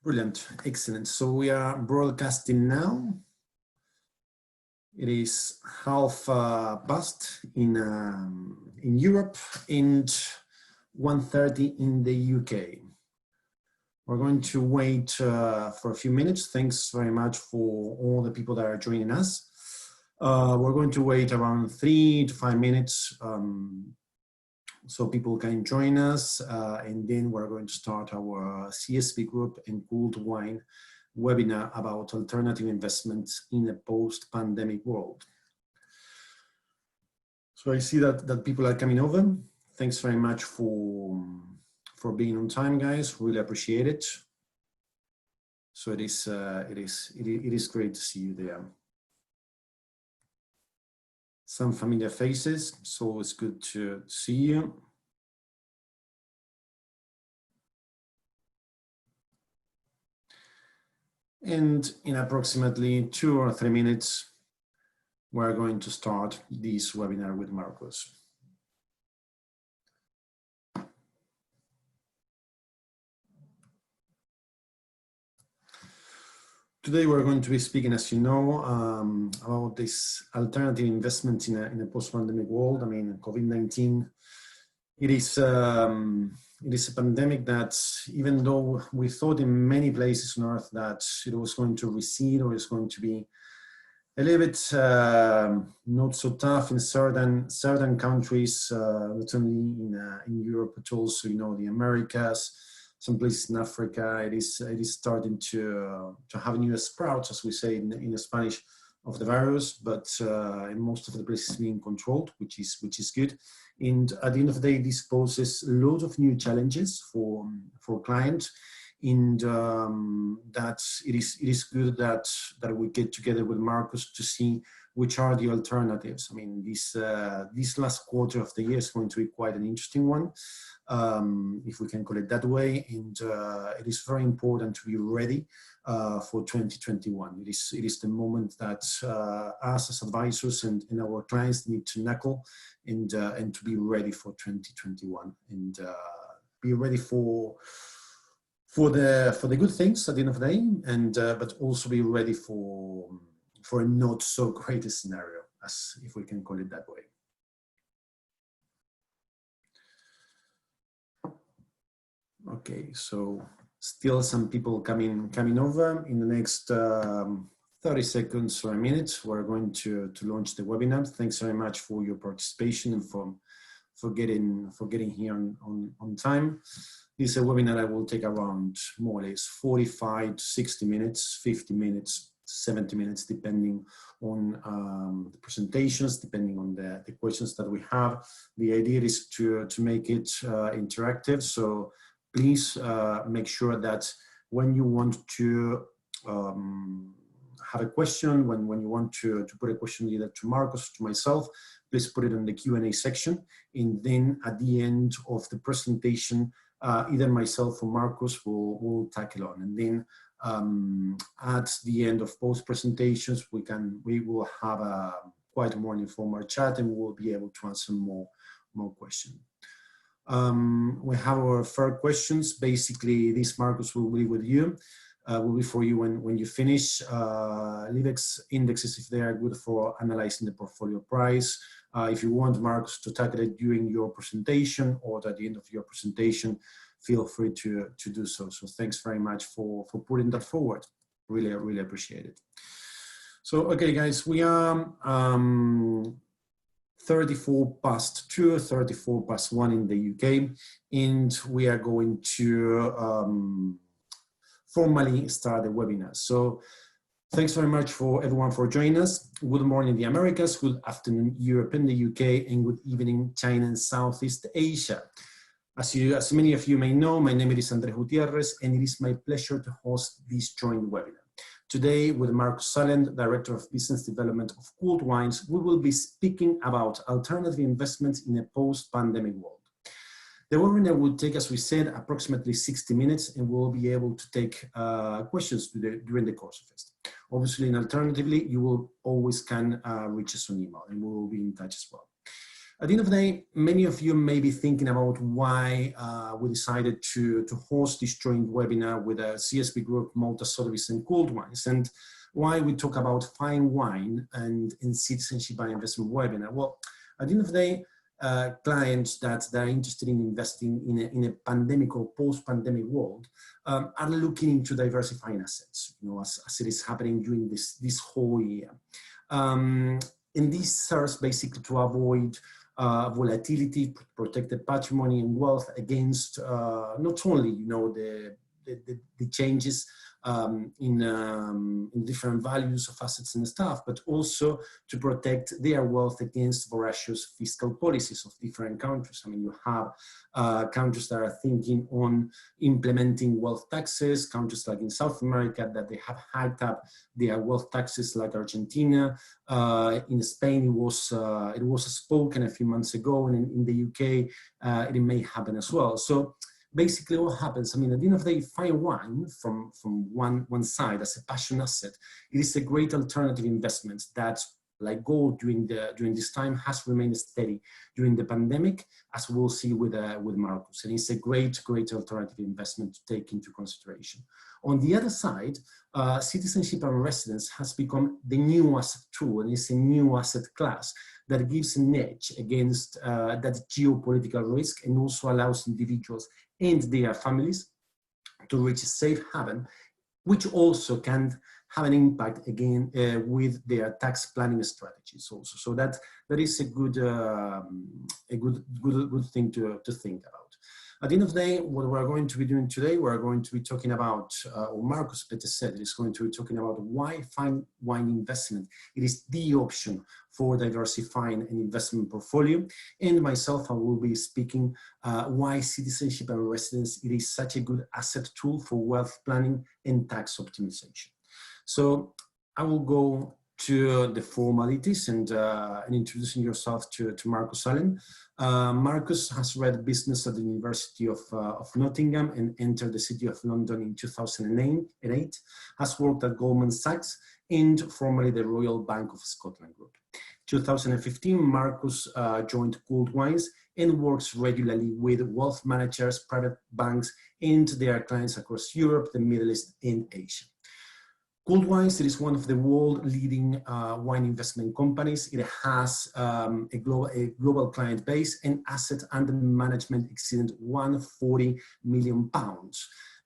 Brilliant, excellent. So we are broadcasting now. It is half past in Europe and 1:30 in the UK. We're going to wait for a few minutes. Thanks very much for all the people that are joining us. We're going to wait around 3 to 5 minutes so people can join us, and then we're going to start our CSB group and cooled wine webinar about alternative investments in a post-pandemic world. So I see that people are coming over. Thanks very much for being on time, guys. Really appreciate it. So it is great to see you there. Some familiar faces, so it's good to see you. And in approximately 2 or 3 minutes, we're going to start this webinar with Marcos. Today we're going to be speaking, as you know, about this alternative investment in a post-pandemic world. I mean, COVID-19, it is a pandemic that, even though we thought in many places on Earth that it was going to recede or it's going to be a little bit not so tough in certain countries, not only in Europe but also, you know, the Americas. Some places in Africa, it is starting to have new sprouts, as we say in Spanish, of the virus. But in most of the places being controlled, which is good. And at the end of the day, this poses a lot of new challenges for clients. And that it is good that we get together with Marcos to see which are the alternatives. I mean, this last quarter of the year is going to be quite an interesting one, if we can call it that way. And it is very important to be ready for 2021. It is the moment that us as advisors and our clients need to knuckle and to be ready for 2021 and be ready for the good things at the end of the day, and but also be ready for a not so great scenario, as if we can call it that way. Okay, so still some people coming over. In the next 30 seconds or a minute, we're going to launch the webinar. Thanks very much for your participation and for getting here on time. This is a webinar that will take around more or less 45 to 60 minutes, 50 minutes, 70 minutes, depending on the presentations, depending on the questions that we have. The idea is to make it interactive. So please make sure that when you want to have a question, when you want to put a question either to Marcos or to myself, please put it in the Q&A section. And then at the end of the presentation, either myself or Marcos will tackle on. And then at the end of both presentations, we will have a quite more informal chat, and we'll be able to answer more questions. We have our third questions. Basically, this, Marcos, will be with you. Will be for you when you finish. LIVEX indexes, if they are good for analyzing the portfolio price. If you want Marcos to tackle it during your presentation or at the end of your presentation, feel free to do so. So thanks very much for putting that forward. Really appreciate it. So, okay, guys, we are 34 past 2, 34 past 1 in the UK, and we are going to formally start the webinar. So thanks very much for everyone for joining us. Good morning, the Americas, good afternoon, Europe and the UK, and good evening, China and Southeast Asia. As many of you may know, my name is Gutierrez, and it is my pleasure to host this joint webinar. Today, with Marcos Salend, Director of Business Development of Cooled Wines, we will be speaking about alternative investments in a post-pandemic world. The webinar will take, as we said, approximately 60 minutes, and we'll be able to take questions during the course of it. Obviously, and alternatively, you will always can reach us on email, and we will be in touch as well. At the end of the day, many of you may be thinking about why we decided to host this joint webinar with a CSB group, Malta, Sotheby's, and Cold Wines, and why we talk about fine wine and in citizenship and investment webinar. Well, at the end of the day, clients that are interested in investing in a pandemic or post-pandemic world are looking into diversifying assets, as it is happening during this whole year. And this serves basically to avoid volatility, protect the patrimony and wealth against not only the changes in different values of assets and stuff, but also to protect their wealth against voracious fiscal policies of different countries. I mean, you have countries that are thinking on implementing wealth taxes, countries like in South America that they have hiked up their wealth taxes, like Argentina. In Spain, it was spoken a few months ago, and in the UK, it may happen as well. So basically what happens, I mean, at the end of the day, fine wine from one side as a passion asset, it is a great alternative investment that, like gold during this time, has remained steady during the pandemic, as we'll see with Marcus. And it's a great alternative investment to take into consideration. On the other side, citizenship and residence has become the new asset tool, and it's a new asset class that gives an edge against that geopolitical risk, and also allows individuals and their families to reach a safe haven, which also can have an impact again with their tax planning strategies also. So that is a good thing to think about. At the end of the day, what we're going to be doing today, we're going to be talking about, or Marcus better said, is going to be talking about why fine wine investment, it is the option for diversifying an investment portfolio. And myself, I will be speaking why citizenship and residence, it is such a good asset tool for wealth planning and tax optimization. So I will go to the formalities and introducing yourself to Marcus Allen. Marcus has read business at the University of Nottingham and entered the City of London in 2008, has worked at Goldman Sachs and formerly the Royal Bank of Scotland Group. 2015, Marcus joined Cold Wines and works regularly with wealth managers, private banks, and their clients across Europe, the Middle East, and Asia. Cold Wines, it is one of the world-leading wine investment companies. It has a global client base and assets under management exceeding £140 million.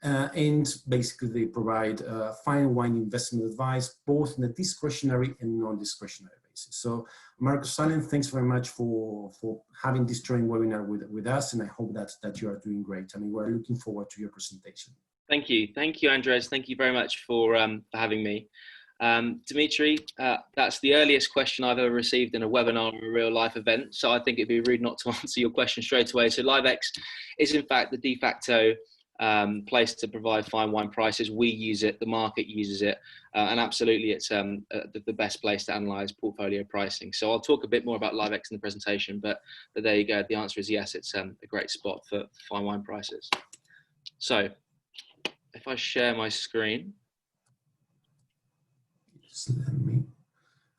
And basically they provide fine wine investment advice, both in a discretionary and non-discretionary basis. So Marcus Allen, thanks very much for having this joint webinar with us, and I hope that you are doing great. I mean, we're looking forward to your presentation. Thank you, Andres. Thank you very much for having me. Dimitri, that's the earliest question I've ever received in a webinar or a real life event, so I think it'd be rude not to answer your question straight away. So LiveX is in fact the de facto place to provide fine wine prices. We use it, the market uses it, and absolutely it's the best place to analyze portfolio pricing. So I'll talk a bit more about LiveX in the presentation, but there you go. The answer is yes, it's a great spot for fine wine prices. So if I share my screen. Just let me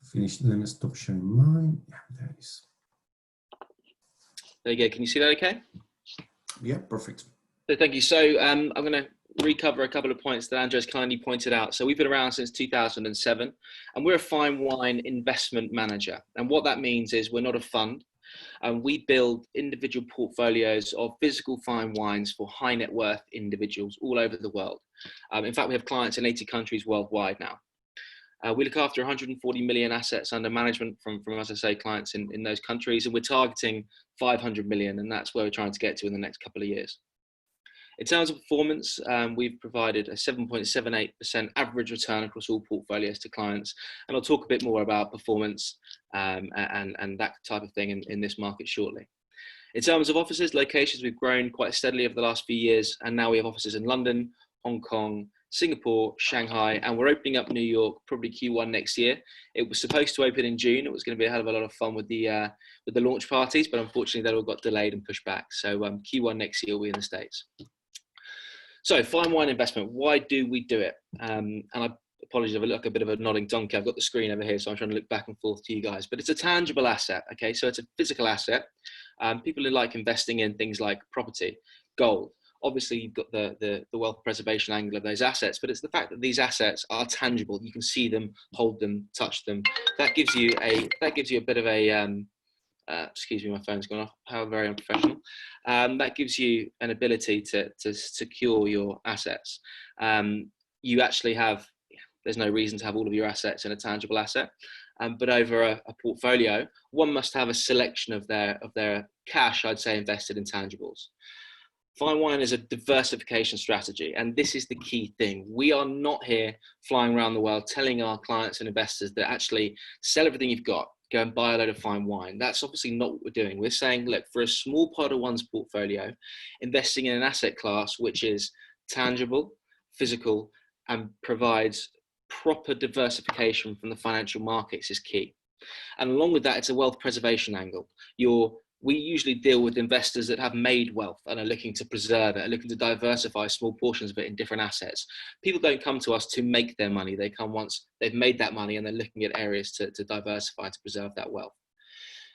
finish, let me stop sharing mine. Yeah, there it is. There you go, can you see that okay? Yeah, perfect. So thank you. So I'm going to recover a couple of points that Andres kindly pointed out. So we've been around since 2007, and we're a fine wine investment manager. And what that means is we're not a fund. We build individual portfolios of physical fine wines for high net worth individuals all over the world. In fact, we have clients in 80 countries worldwide now. We look after 140 million assets under management from as I say, clients in those countries, and we're targeting 500 million, and that's where we're trying to get to in the next couple of years. In terms of performance, we've provided a 7.78% average return across all portfolios to clients. And I'll talk a bit more about performance and that type of thing in this market shortly. In terms of offices, locations, we've grown quite steadily over the last few years. And now we have offices in London, Hong Kong, Singapore, Shanghai, and we're opening up New York probably Q1 next year. It was supposed to open in June. It was going to be a hell of a lot of fun with the launch parties, but unfortunately that all got delayed and pushed back. So Q1 next year will be in the States. So fine wine investment, why do we do it? And I apologies if I look a bit of a nodding donkey. I've got the screen over here, so I'm trying to look back and forth to you guys. But it's a tangible asset, okay? So it's a physical asset. People who like investing in things like property, gold. Obviously, you've got the wealth preservation angle of those assets, but it's the fact that these assets are tangible. You can see them, hold them, touch them. That gives you a bit of a excuse me, my phone's gone off. How very unprofessional. That gives you an ability to secure your assets. You actually have, there's no reason to have all of your assets in a tangible asset, but over a portfolio, one must have a selection of their cash, I'd say, invested in tangibles. Fine wine is a diversification strategy, and this is the key thing. We are not here flying around the world telling our clients and investors that actually sell everything you've got, go and buy a load of fine wine. That's obviously not what we're doing. We're saying, look, for a small part of one's portfolio, investing in an asset class which is tangible, physical, and provides proper diversification from the financial markets is key. And along with that, it's a wealth preservation angle. We usually deal with investors that have made wealth and are looking to preserve it, are looking to diversify small portions of it in different assets. People don't come to us to make their money. They come once they've made that money and they're looking at areas to diversify, to preserve that wealth.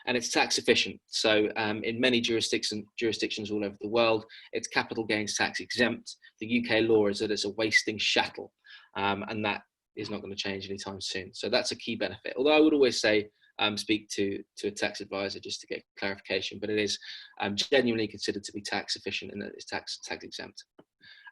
And it's tax efficient. So in many jurisdictions all over the world, it's capital gains tax exempt. The UK law is that it's a wasting chattel, and that is not going to change anytime soon. So that's a key benefit. Although I would always say, speak to a tax advisor just to get clarification, but it is genuinely considered to be tax efficient and that it's tax exempt.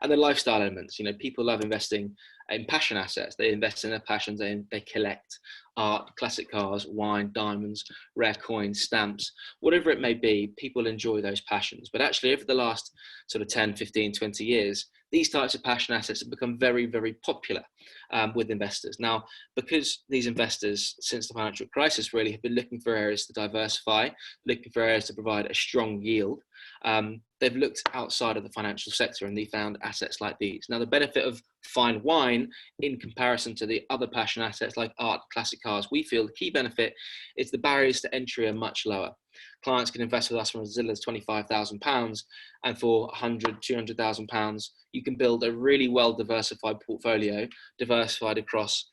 And the lifestyle elements, you know, people love investing in passion assets. They invest in their passions. They collect art, classic cars, wine, diamonds, rare coins, stamps, whatever it may be. People enjoy those passions. But actually, over the last sort of 10, 15, 20 years, these types of passion assets have become very, very popular with investors. Now, because these investors, since the financial crisis, really have been looking for areas to diversify, looking for areas to provide a strong yield, they've looked outside of the financial sector and they found assets like these. Now, the benefit of fine wine in comparison to the other passion assets like art, classic cars, we feel the key benefit is the barriers to entry are much lower. Clients can invest with us from as little as £25,000, and for £100,000, £200,000, you can build a really well diversified portfolio, diversified across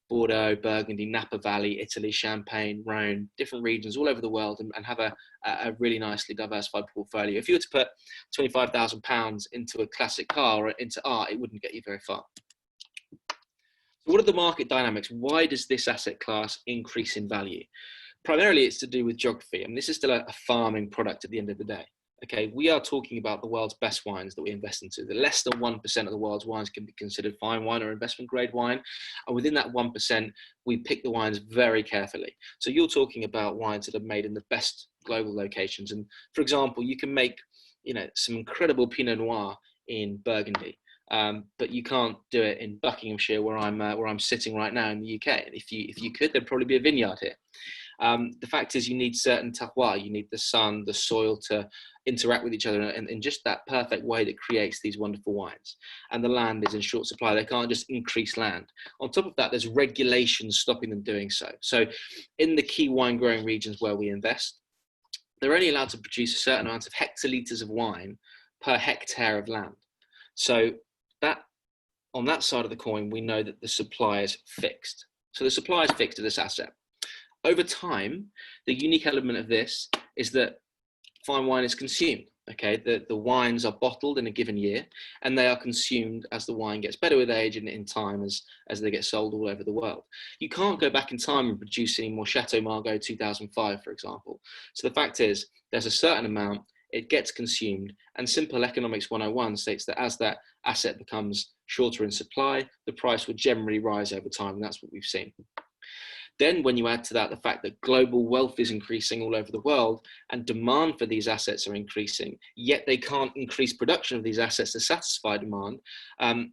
Bordeaux, Burgundy, Napa Valley, Italy, Champagne, Rhone, different regions all over the world, and have a really nicely diversified portfolio. If you were to put £25,000 into a classic car or into art, it wouldn't get you very far. So what are the market dynamics? Why does this asset class increase in value? Primarily, it's to do with geography. I mean, this is still a farming product at the end of the day. Okay, we are talking about the world's best wines that we invest into. The less than 1% of the world's wines can be considered fine wine or investment grade wine. And within that 1%, we pick the wines very carefully. So you're talking about wines that are made in the best global locations. And for example, you can make, you know, some incredible Pinot Noir in Burgundy. But you can't do it in Buckinghamshire, where I'm sitting right now in the UK. And if you could, there'd probably be a vineyard here. The fact is, you need certain terroir. You need the sun, the soil to interact with each other in just that perfect way that creates these wonderful wines. And the land is in short supply. They can't just increase land. On top of that, there's regulations stopping them doing so. So in the key wine growing regions where we invest, they're only allowed to produce a certain amount of hectolitres of wine per hectare of land. So that, on that side of the coin, we know that the supply is fixed. So the supply is fixed to this asset. Over time, the unique element of this is that fine wine is consumed. Okay, the wines are bottled in a given year, and they are consumed as the wine gets better with age and in time as they get sold all over the world. You can't go back in time and produce any more Chateau Margaux 2005, for example. So the fact is, there's a certain amount, it gets consumed, and simple economics 101 states that as that asset becomes shorter in supply, the price would generally rise over time, and that's what we've seen. Then when you add to that the fact that global wealth is increasing all over the world and demand for these assets are increasing, yet they can't increase production of these assets to satisfy demand,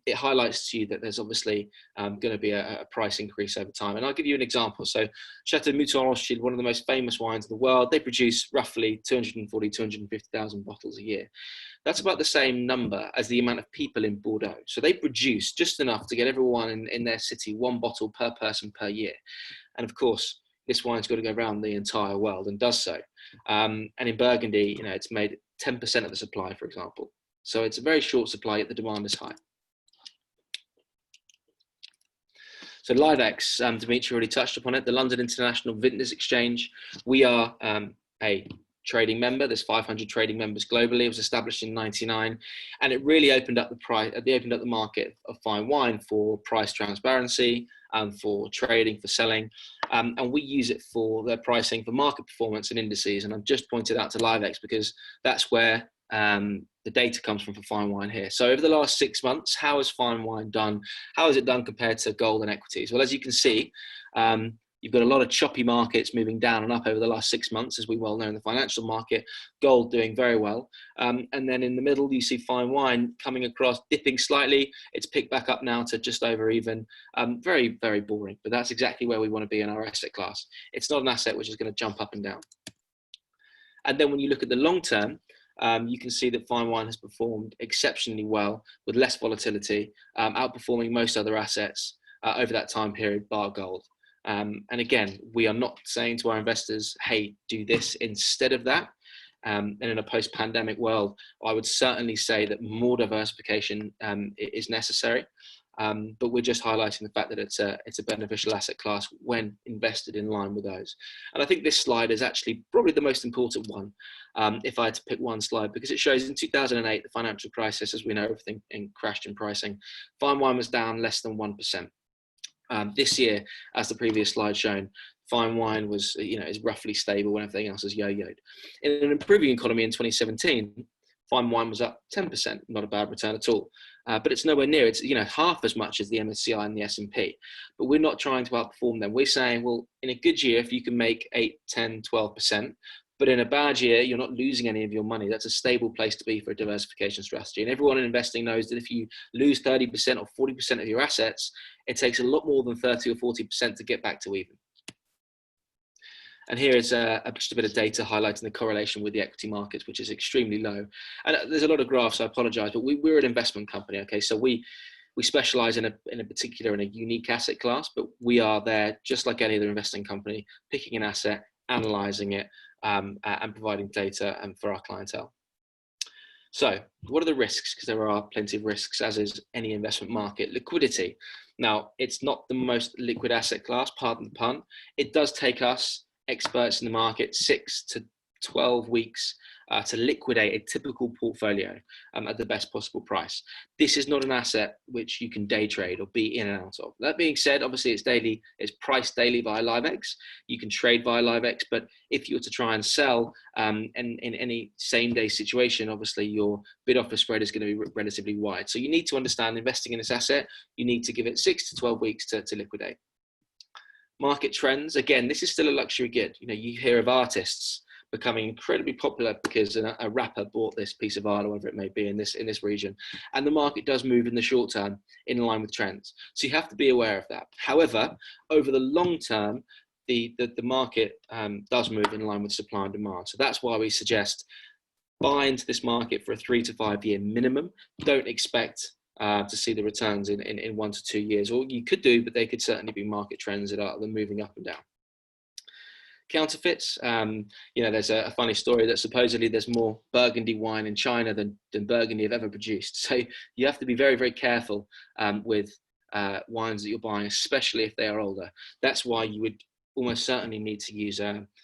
it highlights to you that there's obviously going to be a price increase over time. And I'll give you an example. So Chateau, Mouton, Rothschild, one of the most famous wines in the world, they produce roughly 240, 250,000 bottles a year. That's about the same number as the amount of people in Bordeaux. So they produce just enough to get everyone in their city one bottle per person per year. And of course, this wine's got to go around the entire world and does so. And in Burgundy, you know, it's made 10% of the supply, for example. So it's a very short supply, yet the demand is high. So LiveX, Dimitri already touched upon it, the London International Vintners Exchange. We are a trading member. There's 500 trading members globally. It was established in '99, and it really opened up the price. They opened up the market of fine wine for price transparency and for trading, for selling, and we use it for their pricing, for market performance and indices. And I've just pointed out to LiveX because that's where the data comes from for fine wine here. So over the last 6 months, how has fine wine done? How has it done compared to gold and equities? Well, as you can see, you've got a lot of choppy markets moving down and up over the last 6 months, as we well know in the financial market. Gold doing very well. And then in the middle, you see fine wine coming across, dipping slightly. It's picked back up now to just over even. Very, very boring, but that's exactly where we want to be in our asset class. It's not an asset which is going to jump up and down. And then when you look at the long term, you can see that fine wine has performed exceptionally well with less volatility, outperforming most other assets over that time period, bar gold. And again, we are not saying to our investors, hey, do this instead of that. And in a post-pandemic world, I would certainly say that more diversification is necessary. But we're just highlighting the fact that it's a beneficial asset class when invested in line with those. And I think this slide is actually probably the most important one, if I had to pick one slide, because it shows in 2008, the financial crisis, as we know, everything crashed in pricing. Fine wine was down less than 1%. This year, as the previous slide shown, fine wine was, is roughly stable when everything else is yo-yoed. In an improving economy in 2017, fine wine was up 10%, not a bad return at all. But it's nowhere near, it's half as much as the MSCI and the S&P. But we're not trying to outperform them. We're saying, well, in a good year, if you can make 8, 10, 12%, but in a bad year, you're not losing any of your money. That's a stable place to be for a diversification strategy. And everyone in investing knows that if you lose 30% or 40% of your assets, it takes a lot more than 30 or 40% to get back to even. And here is just a bit of data highlighting the correlation with the equity markets, which is extremely low. And there's a lot of graphs, I apologize, but we're an investment company, okay? So we specialize in a particular, in a unique asset class, but we are there just like any other investing company, picking an asset, analyzing it, and providing data for our clientele. So what are the risks? Because there are plenty of risks, as is any investment market. Liquidity. Now, it's not the most liquid asset class, pardon the pun. It does take us, experts in the market, 6 to 12 weeks to liquidate a typical portfolio at the best possible price. This is not an asset which you can day trade or be in and out of. That being said, obviously it's priced daily via LiveX. You can trade via LiveX, but if you were to try and sell in any same day situation, obviously your bid offer spread is going to be relatively wide. So you need to understand, investing in this asset, you need to give it 6 to 12 weeks to liquidate. Market trends, again, this is still a luxury good. You hear of artists becoming incredibly popular because a rapper bought this piece of art or whatever it may be in this region, and the market does move in the short term in line with trends. So you have to be aware of that. However, over the long term, the market does move in line with supply and demand. So that's why we suggest buy into this market for a 3 to 5 year minimum. Don't expect to see the returns in 1 to 2 years, or you could do, but they could certainly be market trends that are moving up and down. Counterfeits, there's a funny story that supposedly there's more Burgundy wine in China than Burgundy have ever produced. So you have to be very, very careful with wines that you're buying, especially if they are older. That's why you would almost certainly need to use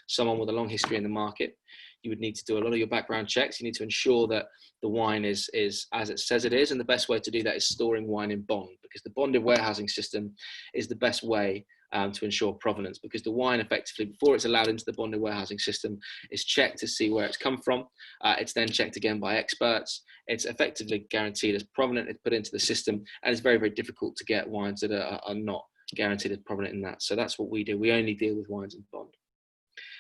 someone with a long history in the market. You would need to do a lot of your background checks. You need to ensure that the wine is as it says it is. And the best way to do that is storing wine in bond, because the bonded warehousing system is the best way to ensure provenance, because the wine effectively, before it's allowed into the bonded warehousing system, is checked to see where it's come from. It's then checked again by experts. It's effectively guaranteed as provenant. It's put into the system, and it's very, very difficult to get wines that are not guaranteed as provenant in that. So that's what we do. We only deal with wines in bond.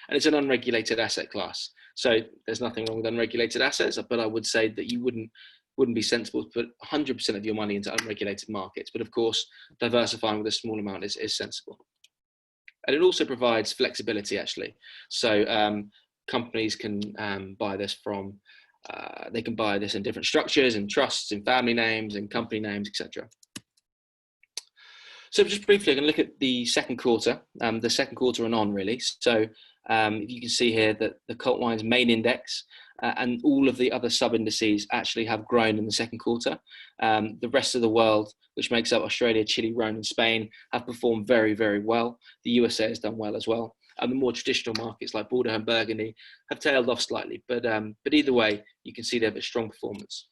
And it's an unregulated asset class. So there's nothing wrong with unregulated assets, but I would say that you wouldn't be sensible to put 100% of your money into unregulated markets. But of course, diversifying with a small amount is sensible. And it also provides flexibility, actually. So companies can buy this from, they can buy this in different structures, in trusts, in family names, in company names, etc. So just briefly, I'm going to look at the second quarter and on really. So you can see here that the Cult Wines main index and all of the other sub-indices actually have grown in the second quarter. The rest of the world, which makes up Australia, Chile, Rome, and Spain, have performed very, very well. The USA has done well as well. And the more traditional markets like Bordeaux and Burgundy have tailed off slightly. But either way, you can see they have a strong performance.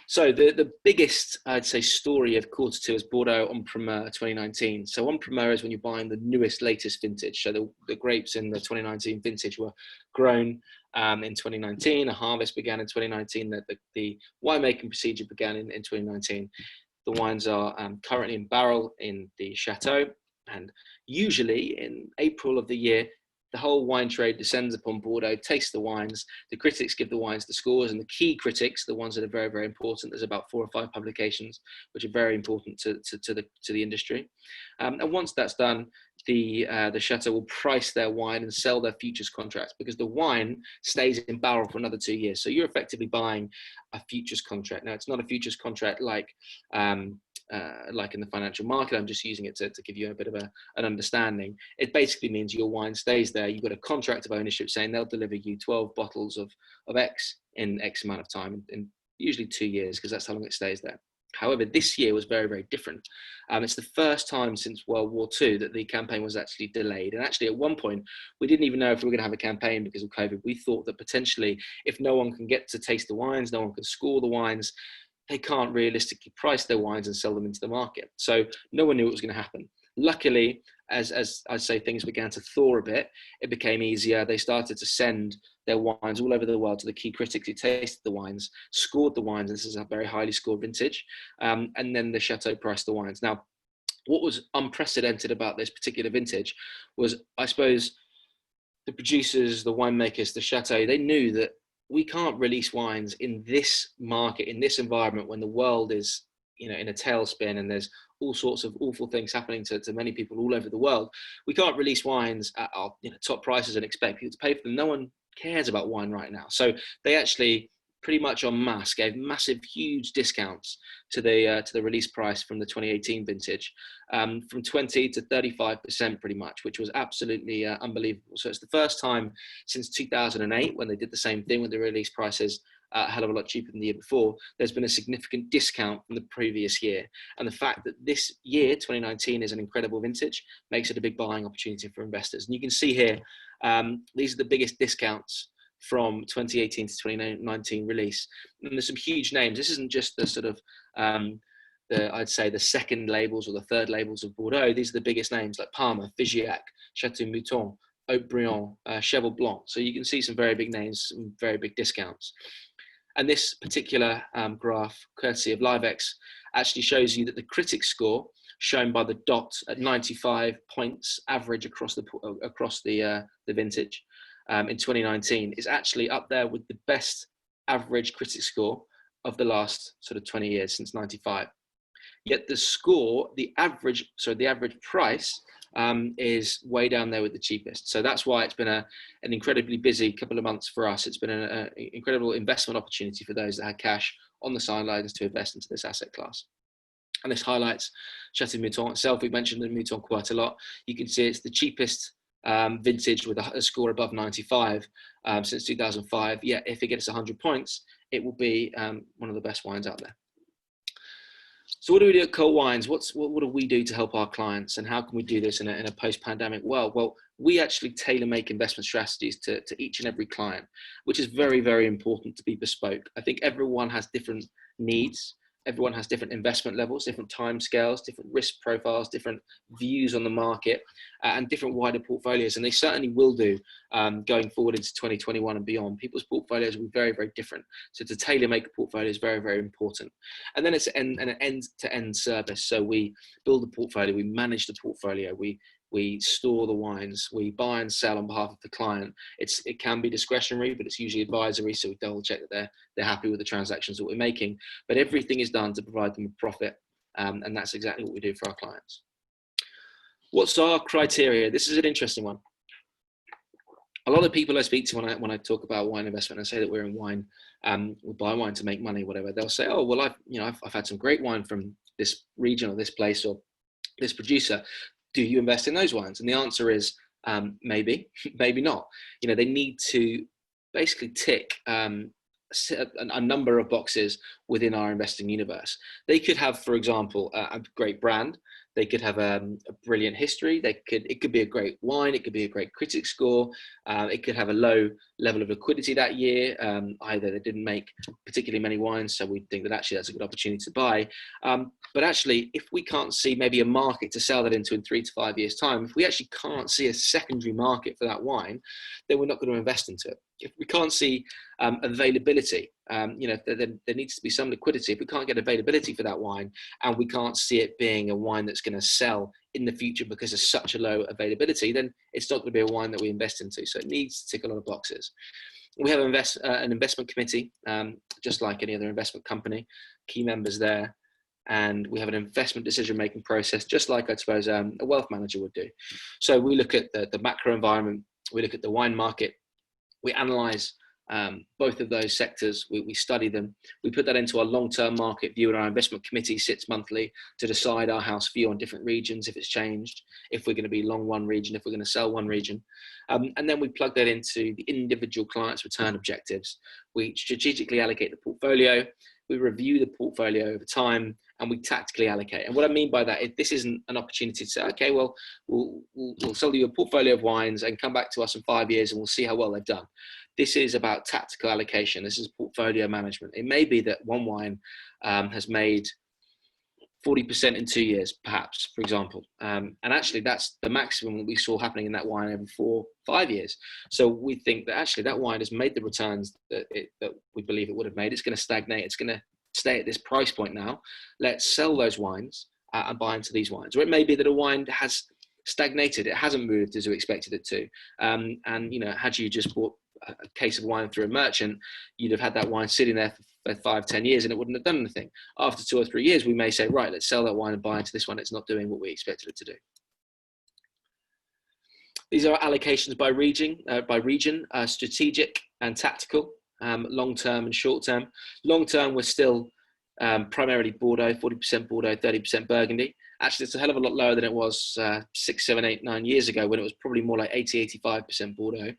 So the biggest, I'd say, story of quarter two is Bordeaux en Primeur 2019. So en Primeur is when you're buying the newest, latest vintage. So the grapes in the 2019 vintage were grown in 2019. A harvest began in 2019. The winemaking procedure began in 2019. The wines are currently in barrel in the Chateau. And usually in April of the year, the whole wine trade descends upon Bordeaux, tastes the wines, the critics give the wines the scores, and the key critics, the ones that are very, very important, there's about 4 or 5 publications which are very important to the industry. And once that's done, the Chateau will price their wine and sell their futures contracts, because the wine stays in barrel for another 2 years. So you're effectively buying a futures contract. Now, it's not a futures contract like in the financial market. I'm just using it to give you a bit of an understanding. It basically means your wine stays there. You've got a contract of ownership saying they'll deliver you 12 bottles of X in X amount of time, in usually 2 years, because that's how long it stays there. However, this year was very, very different. It's the first time since World War II that the campaign was actually delayed. And actually, at one point, we didn't even know if we were going to have a campaign because of COVID. We thought that potentially, if no one can get to taste the wines, no one can score the wines, they can't realistically price their wines and sell them into the market. So no one knew what was going to happen. Luckily, as I'd say, things began to thaw a bit, it became easier. They started to send their wines all over the world to the key critics who tasted the wines, scored the wines. This is a very highly scored vintage. And then the Chateau priced the wines. Now, what was unprecedented about this particular vintage was, I suppose, the producers, the winemakers, the Chateau, they knew that we can't release wines in this market, in this environment, when the world is, in a tailspin and there's all sorts of awful things happening to many people all over the world. We can't release wines at our top prices and expect people to pay for them. No one cares about wine right now. So they actually pretty much en masse gave massive, huge discounts to the release price from the 2018 vintage, from 20 to 35% pretty much, which was absolutely unbelievable. So it's the first time since 2008, when they did the same thing with the release prices a hell of a lot cheaper than the year before, there's been a significant discount from the previous year. And the fact that this year, 2019, is an incredible vintage makes it a big buying opportunity for investors. And you can see here, these are the biggest discounts from 2018 to 2019 release. And there's some huge names. This isn't just the sort of, I'd say the second labels or the third labels of Bordeaux. These are the biggest names like Parma, Figeac, Chateau Mouton, Haut-Brion, Cheval Blanc. So you can see some very big names, some very big discounts. And this particular graph, courtesy of LiveX, actually shows you that the critic score, shown by the dot at 95 points average across the vintage, in 2019, is actually up there with the best average critic score of the last sort of 20 years, since 95. Yet the score, the average price is way down there with the cheapest. So that's why it's been an incredibly busy couple of months for us. It's been an incredible investment opportunity for those that had cash on the sidelines to invest into this asset class. And this highlights Chateau Mouton itself. We've mentioned the Mouton quite a lot. You can see it's the cheapest vintage with a score above 95 since 2005. Yet if it gets 100 points, it will be one of the best wines out there. So what do we do at Cole Wines? What do we do to help our clients, and how can we do this in a post-pandemic world? Well, we actually tailor-make investment strategies to each and every client, which is very, very important to be bespoke. I think everyone has different needs. Everyone has different investment levels, different time scales, different risk profiles, different views on the market, and different wider portfolios. And they certainly will do going forward into 2021 and beyond. People's portfolios will be very, very different. So to tailor make a portfolio is very, very important. And then it's an end-to-end service. So we build the portfolio, we manage the portfolio, we store the wines, we buy and sell on behalf of the client. It can be discretionary, but it's usually advisory. So we double check that they're happy with the transactions that we're making. But everything is done to provide them with profit. And that's exactly what we do for our clients. What's our criteria? This is an interesting one. A lot of people I speak to when I talk about wine investment and say that we're in wine, we buy wine to make money, whatever. They'll say, oh, well, I've had some great wine from this region or this place or this producer. Do you invest in those wines? And the answer is maybe, maybe not. They need to basically tick a number of boxes within our investing universe. They could have, for example, a great brand. They could have a brilliant history. It could be a great wine. It could be a great critic score. It could have a low level of liquidity that year. Either they didn't make particularly many wines, so we think that actually that's a good opportunity to buy. But actually, if we can't see maybe a market to sell that into in 3 to 5 years' time, if we actually can't see a secondary market for that wine, then we're not going to invest into it. If we can't see availability, there needs to be some liquidity. If we can't get availability for that wine, and we can't see it being a wine that's going to sell in the future because of such a low availability, then it's not going to be a wine that we invest into. So it needs to tick a lot of boxes. We have an investment committee, just like any other investment company, key members there. And we have an investment decision-making process, just like I suppose a wealth manager would do. So we look at the macro environment, we look at the wine market, we analyze both of those sectors, we study them, we put that into our long-term market view, and our investment committee sits monthly to decide our house view on different regions, if it's changed, if we're going to be long one region, if we're going to sell one region. And then we plug that into the individual client's return objectives. We strategically allocate the portfolio, we review the portfolio over time, and we tactically allocate. And what I mean by that is this isn't an opportunity to say, okay, well, we'll sell you a portfolio of wines and come back to us in 5 years and we'll see how well they've done. This is about tactical allocation. This is portfolio management. It may be that one wine has made 40% in 2 years, perhaps, for example. And actually, that's the maximum that we saw happening in that wine over 4 or 5 years. So we think that actually that wine has made the returns that we believe it would have made. It's going to stagnate. It's going to stay at this price point now. Let's sell those wines and buy into these wines. Or it may be that a wine has stagnated. It hasn't moved as we expected it to. And, had you just bought a case of wine through a merchant, you'd have had that wine sitting there for 5-10 years and it wouldn't have done anything. After 2 or 3 years, we may say, right, let's sell that wine and buy into this one. It's not doing what we expected it to do. These are allocations by region, strategic and tactical, long-term and short-term. Long-term, we're still primarily Bordeaux, 40% Bordeaux, 30% Burgundy. Actually, it's a hell of a lot lower than it was 6, 7, 8, 9 years ago, when it was probably more like 80-85% Bordeaux.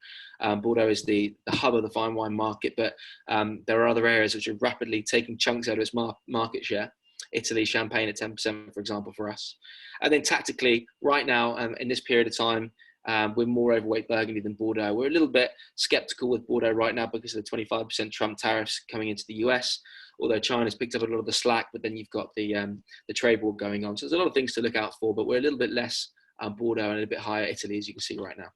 Bordeaux is the hub of the fine wine market, but there are other areas which are rapidly taking chunks out of its market share. Italy, Champagne at 10%, for example, for us. And then tactically, right now, in this period of time, we're more overweight Burgundy than Bordeaux. We're a little bit skeptical with Bordeaux right now because of the 25% Trump tariffs coming into the US. Although China's picked up a lot of the slack, but then you've got the trade war going on. So there's a lot of things to look out for, but we're a little bit less Bordeaux and a little bit higher Italy, as you can see right now.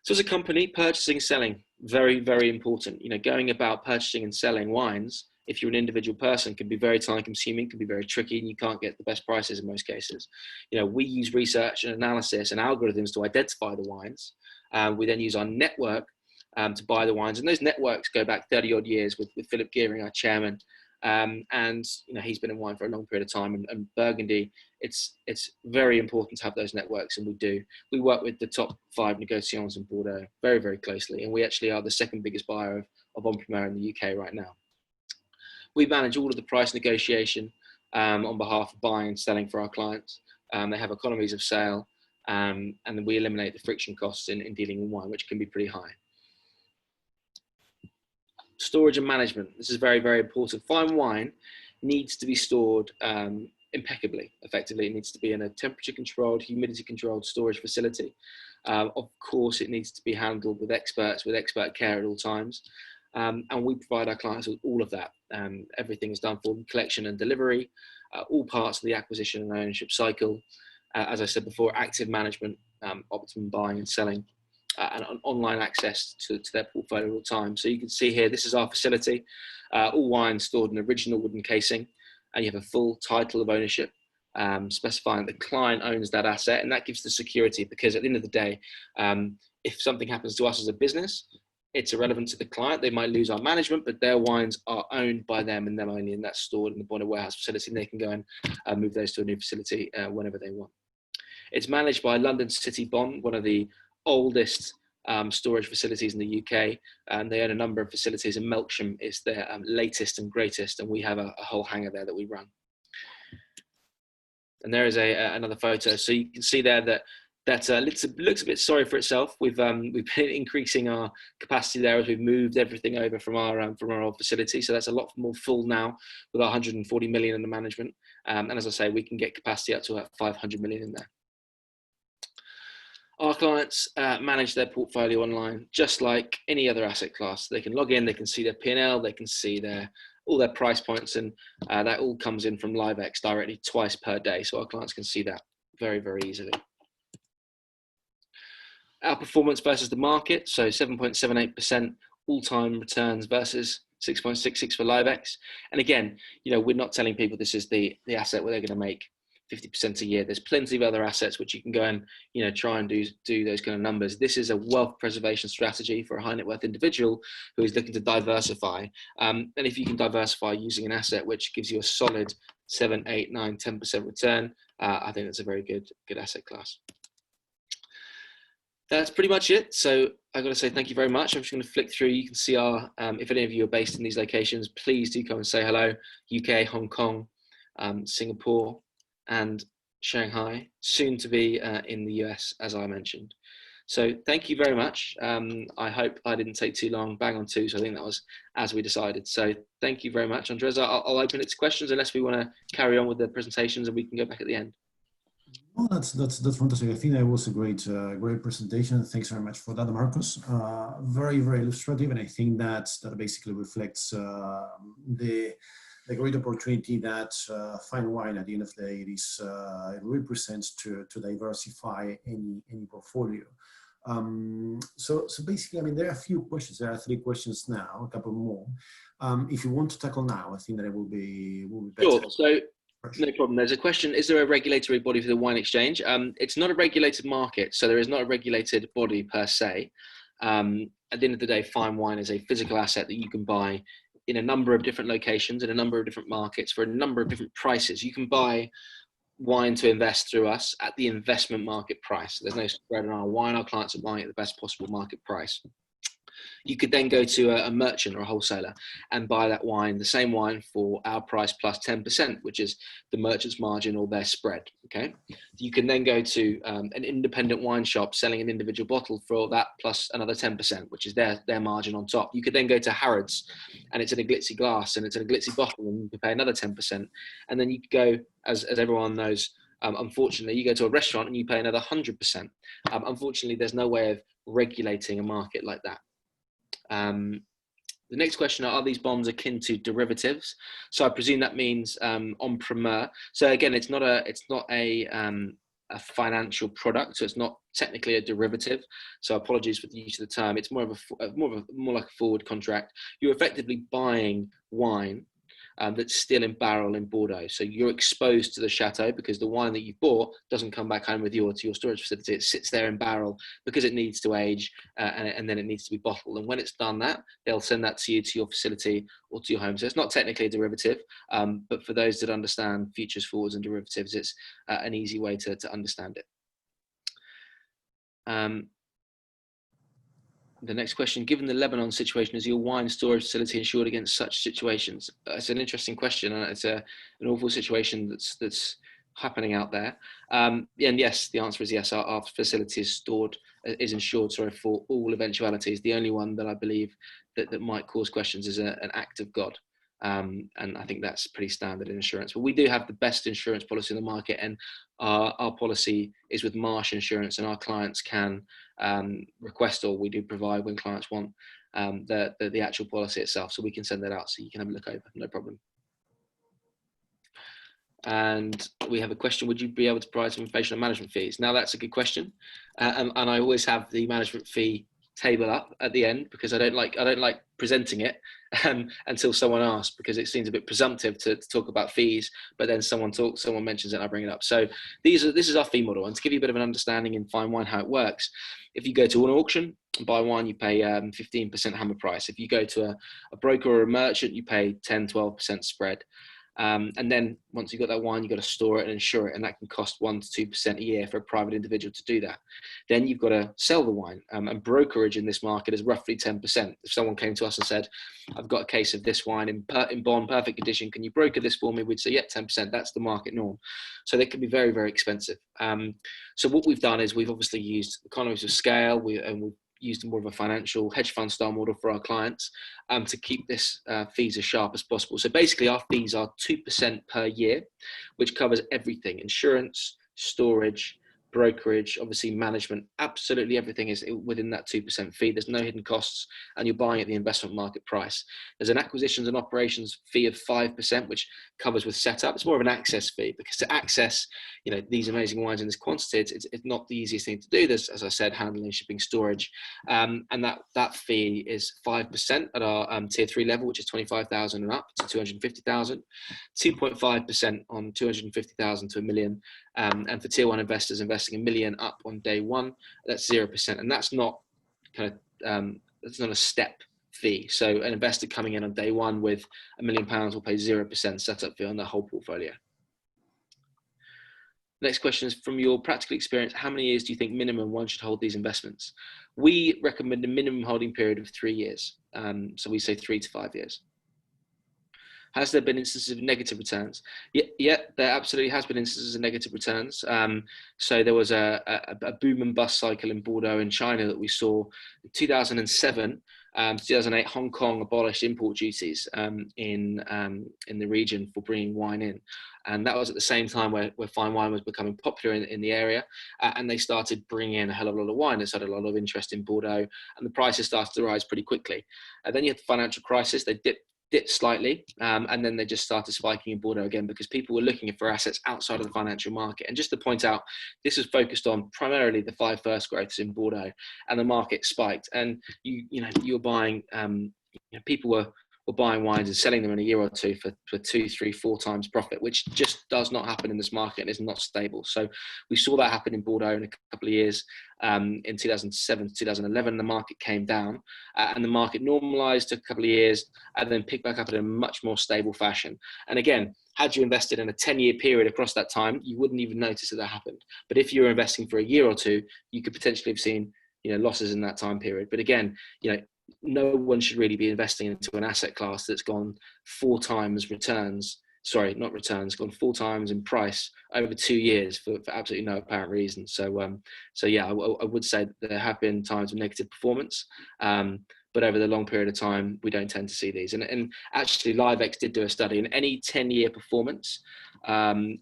So as a company, purchasing, selling, very, very important. Going about purchasing and selling wines, if you're an individual person, can be very time consuming, can be very tricky, and you can't get the best prices in most cases. We use research and analysis and algorithms to identify the wines. We then use our network to buy the wines, and those networks go back 30 odd years with Philip Gearing, our chairman, and he's been in wine for a long period of time, and Burgundy, it's very important to have those networks, and we do. We work with the top 5 negotiants in Bordeaux very, very closely, and we actually are the second biggest buyer of En Primeur in the UK right now. We manage all of the price negotiation on behalf of buying and selling for our clients. They have economies of scale, and then we eliminate the friction costs in dealing with wine, which can be pretty high. Storage and management. This is very, very important. Fine wine needs to be stored impeccably, effectively. It needs to be in a temperature controlled, humidity controlled storage facility. Of course, it needs to be handled with experts, with expert care at all times. And we provide our clients with all of that. Everything is done for them, collection and delivery, all parts of the acquisition and ownership cycle. As I said before, active management, optimum buying and selling, and online access to their portfolio all the time. So you can see here, this is our facility, all wine stored in original wooden casing, and you have a full title of ownership, specifying the client owns that asset, and that gives the security, because at the end of the day, if something happens to us as a business, it's irrelevant to the client. They might lose our management, but their wines are owned by them and them only, and that's stored in the Bonner warehouse facility, and they can go and move those to a new facility whenever they want. It's managed by London City Bond, one of the oldest storage facilities in the UK, and they own a number of facilities, and Melksham is their latest and greatest, and we have a whole hangar there that we run. And there is another photo. So you can see there that that looks a bit sorry for itself. We've been increasing our capacity there as we've moved everything over from our old facility. So that's a lot more full now with our 140 million in the management. And as I say, we can get capacity up to about 500 million in there. Our clients manage their portfolio online, just like any other asset class. They can log in, they can see their P&L, they can see all their price points, and that all comes in from LiveX directly twice per day. So our clients can see that very, very easily. Our performance versus the market, so 7.78% all-time returns versus 6.66 for LiveX. And again, we're not telling people this is the asset where they're going to make 50% a year. There's plenty of other assets which you can go and try and do those kind of numbers. This is a wealth preservation strategy for a high net worth individual who is looking to diversify. And if you can diversify using an asset which gives you a solid 7, 8, 9, 10% return, I think that's a very good asset class. That's pretty much it. So I've got to say thank you very much. I'm just going to flick through. You can see our, if any of you are based in these locations, please do come and say hello. UK, Hong Kong, Singapore, and Shanghai, soon to be in the US, as I mentioned. So thank you very much. I hope I didn't take too long, bang on 2. So I think that was as we decided. So thank you very much, Andres. I'll open it to questions unless we want to carry on with the presentations and we can go back at the end. Oh, that's fantastic. I think that was a great presentation. Thanks very much for that, Marcos. Very, very illustrative, and I think that basically reflects the great opportunity that fine wine at the end of the day it represents to diversify any portfolio. So basically, I mean, there are a few questions. There are 3 questions now, a couple more. If you want to tackle now, I think that it will be better. Sure. So no problem. There's a question: is there a regulatory body for the wine exchange? It's not a regulated market, so there is not a regulated body per se. At the end of the day, fine wine is a physical asset that you can buy in a number of different locations, in a number of different markets, for a number of different prices. You can buy wine to invest through us at the investment market price. There's no spread on our wine. Our clients are buying at the best possible market price. You could then go to a merchant or a wholesaler and buy that wine, the same wine, for our price plus 10%, which is the merchant's margin or their spread. Okay. You can then go to an independent wine shop selling an individual bottle for that plus another 10%, which is their margin on top. You could then go to Harrods and it's in a glitzy glass and it's in a glitzy bottle and you can pay another 10%. And then you could go, as everyone knows, unfortunately, you go to a restaurant and you pay another 100%. Unfortunately, there's no way of regulating a market like that. The next question: are these bonds akin to derivatives? So I presume that means en primeur. So again, it's not a financial product, so it's not technically a derivative. So apologies for the use of the term. It's more like a forward contract. You're effectively buying wine that's still in barrel in Bordeaux. So you're exposed to the Chateau because the wine that you bought doesn't come back home with you to your storage facility. It sits there in barrel because it needs to age and then it needs to be bottled. And when it's done that, they'll send that to you, to your facility or to your home. So it's not technically a derivative, but for those that understand futures, forwards and derivatives, it's an easy way to understand it. The next question: given the Lebanon situation, is your wine storage facility insured against such situations? It's an interesting question, and it's an awful situation that's happening out there. And yes, the answer is yes. Our facility is insured for all eventualities. The only one that I believe that might cause questions is an act of God. And I think that's pretty standard in insurance. But we do have the best insurance policy in the market, and our policy is with Marsh Insurance, and our clients can request, or we do provide when clients want, the actual policy itself. So we can send that out so you can have a look over, no problem. And we have a question: would you be able to provide some information on management fees? Now that's a good question, and I always have the management fee table up at the end because I don't like presenting it until someone asks, because it seems a bit presumptive to talk about fees, but then someone mentions it and I bring it up. So this is our fee model, and to give you a bit of an understanding in fine wine how it works: if you go to an auction and buy wine, you pay 15% hammer price. If you go to a broker or a merchant, you pay 10-12% spread. And then once you've got that wine, you've got to store it and insure it. And that can cost 1 to 2% a year for a private individual to do that. Then you've got to sell the wine. And brokerage in this market is roughly 10%. If someone came to us and said, I've got a case of this wine in bond, perfect condition, can you broker this for me? We'd say, yeah, 10%. That's the market norm. So they can be very, very expensive. So what we've done is we've obviously used economies of scale. We've used more of a financial hedge fund style model for our clients to keep this fees as sharp as possible. So basically our fees are 2% per year, which covers everything: insurance, storage, brokerage, obviously management. Absolutely everything is within that 2% fee. There's no hidden costs, and you're buying at the investment market price. There's an acquisitions and operations fee of 5%, which covers with setup. It's more of an access fee, because to access, these amazing wines in this quantity, it's not the easiest thing to do. There's, as I said, handling, shipping, storage, and that fee is 5% at our tier 3 level, which is 25,000 and up to 250,000, 2.5% on 250,000 to $1 million. And for tier 1 investors investing $1 million up on day one, that's 0%. And that's not that's not a step fee. So an investor coming in on day one with £1 million will pay 0% setup fee on the whole portfolio. Next question is, from your practical experience, how many years do you think minimum one should hold these investments? We recommend a minimum holding period of 3 years. So we say 3 to 5 years. Has there been instances of negative returns? Yeah, there absolutely has been instances of negative returns. So there was a boom and bust cycle in Bordeaux in China that we saw in 2007. 2008, Hong Kong abolished import duties in the region for bringing wine in. And that was at the same time where fine wine was becoming popular in the area. And they started bringing in a hell of a lot of wine. They started a lot of interest in Bordeaux, and the prices started to rise pretty quickly. Then you had the financial crisis. They dipped slightly, and then they just started spiking in Bordeaux again, because people were looking for assets outside of the financial market. And just to point out, this is focused on primarily the 5 first growths in Bordeaux, and the market spiked. And you were buying, people were buying wines and selling them in a year or two for 2, 3, 4 times profit, which just does not happen in this market and is not stable. So we saw that happen in Bordeaux in a couple of years. In 2007 to 2011, the market came down, and the market normalized a couple of years and then picked back up in a much more stable fashion. And again, had you invested in a 10-year period across that time, you wouldn't even notice that happened. But if you were investing for a year or two, you could potentially have seen losses in that time period. But again, no one should really be investing into an asset class that's gone 4 times returns. Sorry, not returns, gone 4 times in price over 2 years for absolutely no apparent reason. So yeah, I would say that there have been times of negative performance, but over the long period of time, we don't tend to see these. And actually, LiveX did do a study, and any 10-year performance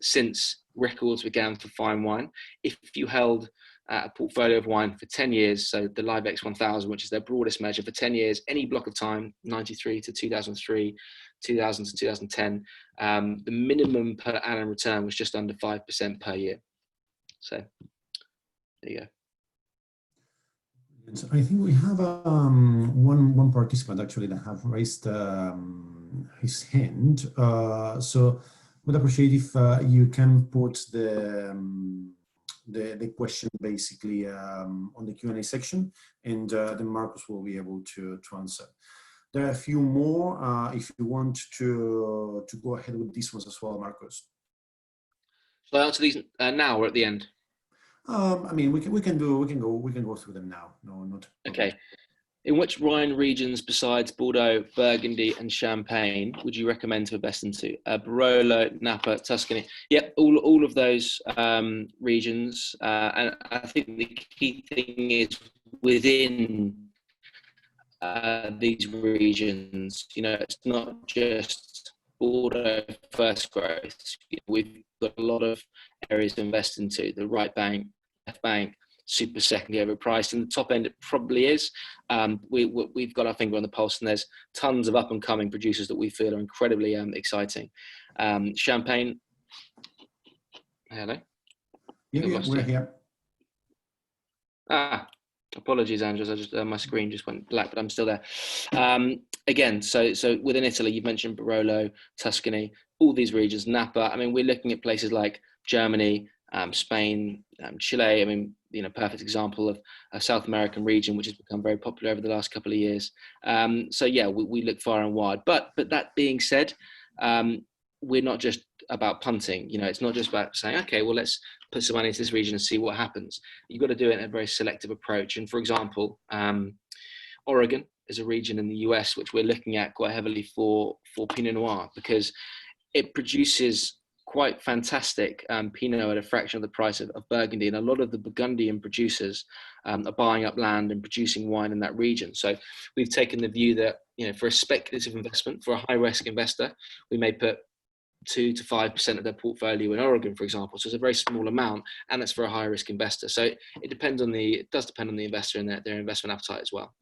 since records began for fine wine, if you held a portfolio of wine for 10 years, so the LiveX 1000, which is their broadest measure for 10 years, any block of time, 93 to 2003, 2000 to 2010, the minimum per annum return was just under 5% per year. So there you go. So I think we have one participant actually that have raised his hand. So would appreciate if you can put the question basically on the Q&A section, and then Marcus will be able to answer. There are a few more if you want to go ahead with these ones as well, Marcus. Shall I answer these now or at the end? I mean, we can go through them now. No, not okay. In which wine regions besides Bordeaux, Burgundy, and Champagne would you recommend to invest into? Barolo, Napa, Tuscany. Yep, all of those regions. And I think the key thing is within these regions, it's not just Bordeaux first growth. We've got a lot of areas to invest into. The right bank, left bank, super secondly overpriced, and the top end it probably is. We've got our finger on the pulse, and there's tons of up and coming producers that we feel are incredibly exciting. Champagne. Hello. Yeah, we're here. Apologies, Andres. I just my screen just went black, but I'm still there. Again, so within Italy, you mentioned Barolo, Tuscany, all these regions, Napa. I mean, we're looking at places like Germany, Spain, Chile. I mean, perfect example of a South American region which has become very popular over the last couple of years. So yeah, we look far and wide. But that being said, we're not just about punting. You know, it's not just about saying, okay, well, let's put some money into this region and see what happens. You've got to do it in a very selective approach. And for example, Oregon is a region in the US which we're looking at quite heavily for Pinot Noir, because it produces quite fantastic Pinot at a fraction of the price of Burgundy. And a lot of the Burgundian producers are buying up land and producing wine in that region. So we've taken the view that, you know, for a speculative investment, for a high risk investor, we may put 2 to 5% of their portfolio in Oregon, for example. So it's a very small amount, and it's for a high risk investor. So it does depend on the investor and their investment appetite as well.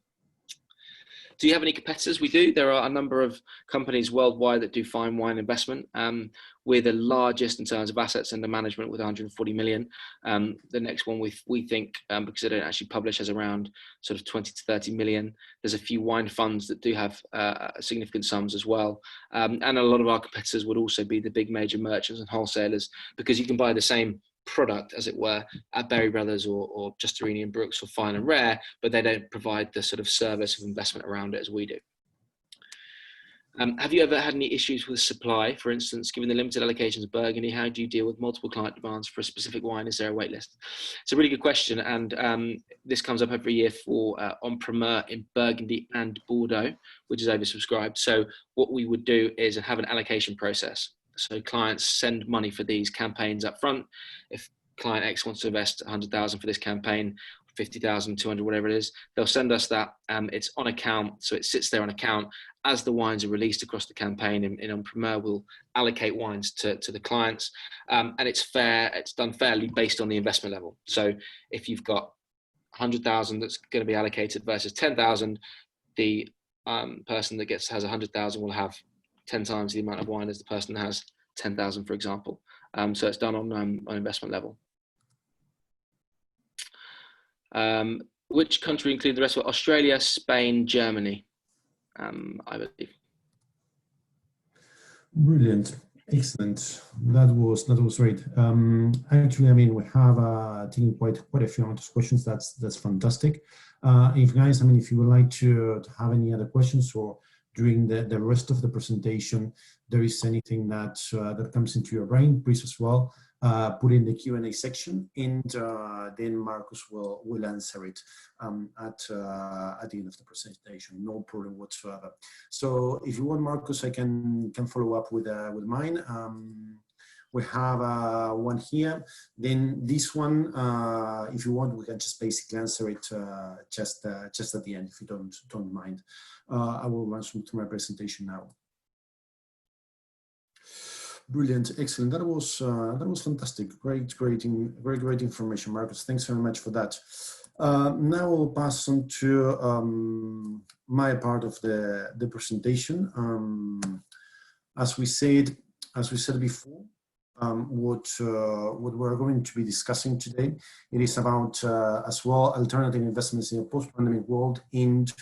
Do you have any competitors? We do. There are a number of companies worldwide that do fine wine investment. We're the largest in terms of assets under management with 140 million. The next one we think, because they don't actually publish, has around sort of 20 to 30 million. There's a few wine funds that do have significant sums as well. And a lot of our competitors would also be the big major merchants and wholesalers, because you can buy the same product, as it were, at Berry Brothers or Justerini and Brooks or Fine and Rare, but they don't provide the sort of service of investment around it as we do. Have you ever had any issues with supply? For instance, given the limited allocations of Burgundy, how do you deal with multiple client demands for a specific wine? Is there a wait list? It's a really good question, and this comes up every year for en primeur in Burgundy and Bordeaux, which is oversubscribed. So what we would do is have an allocation process. So clients send money for these campaigns up front. If client X wants to invest 100,000 for this campaign, 50,000, 200, whatever it is, they'll send us that. It's on account, so it sits there on account. As the wines are released across the campaign in en primeur, we'll allocate wines to the clients, and it's fair. It's done fairly based on the investment level. So if you've got 100,000 that's going to be allocated versus 10,000, the person that has 100,000 will have 10 times the amount of wine as the person that has 10,000, for example. So it's done on investment level. Which country include the rest of it? Australia, Spain, Germany, I believe. Brilliant, excellent. That was great. Actually, I mean, we have taken quite a few amount of questions. That's fantastic. If guys, I mean, if you would like to have any other questions, or during the rest of the presentation, there is anything that comes into your brain, please as well put in the Q&A section, and then Marcus will answer it at the end of the presentation. No problem whatsoever. So if you want, Marcus, I can follow up with mine. We have one here. Then this one, if you want, we can just basically answer it just at the end, if you don't mind. I will run through my presentation now. Brilliant, excellent. That was fantastic. Great information, Marcus. Thanks very much for that. Now I'll pass on to my part of the presentation. As we said before, what we're going to be discussing today, it is about as well alternative investments in a post-pandemic world, and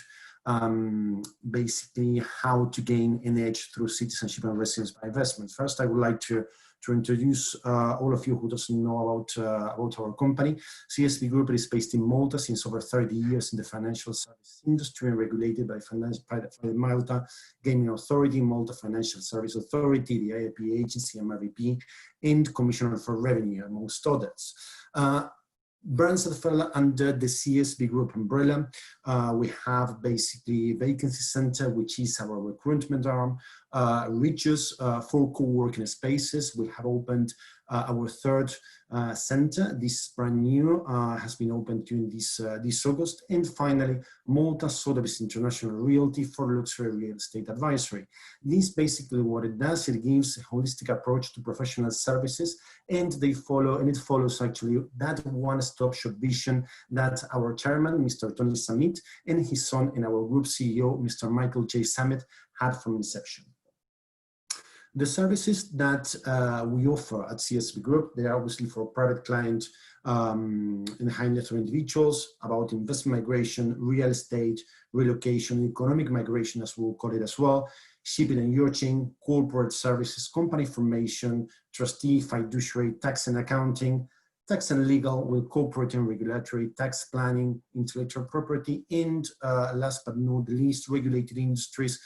basically how to gain an edge through citizenship and residence by investment. First, I would like to introduce all of you who doesn't know about our company. CSB Group is based in Malta since over 30 years in the financial service industry and regulated by the Malta Gaming Authority, Malta Financial Service Authority, the IAP agency, MRVP, and Commissioner for Revenue, amongst others. Brands that fell under the CSB Group umbrella, we have basically Vacancy Center, which is our recruitment arm, Reaches for co-working spaces. We have opened our third center. This brand new has been opened during this August. And finally, Malta Sotheby's International Realty for luxury real estate advisory. This basically what it does, it gives a holistic approach to professional services, and it follows actually that one-stop shop vision that our chairman, Mr. Tony Samit, and his son and our group CEO, Mr. Michael J. Samit, had from inception. The services that we offer at CSB Group, they are obviously for private client and high net worth individuals, about investment migration, real estate, relocation, economic migration, as we'll call it as well, shipping and yachting, corporate services, company formation, trustee, fiduciary, tax and accounting, tax and legal will cooperate in regulatory, tax planning, intellectual property, and last but not the least, regulated industries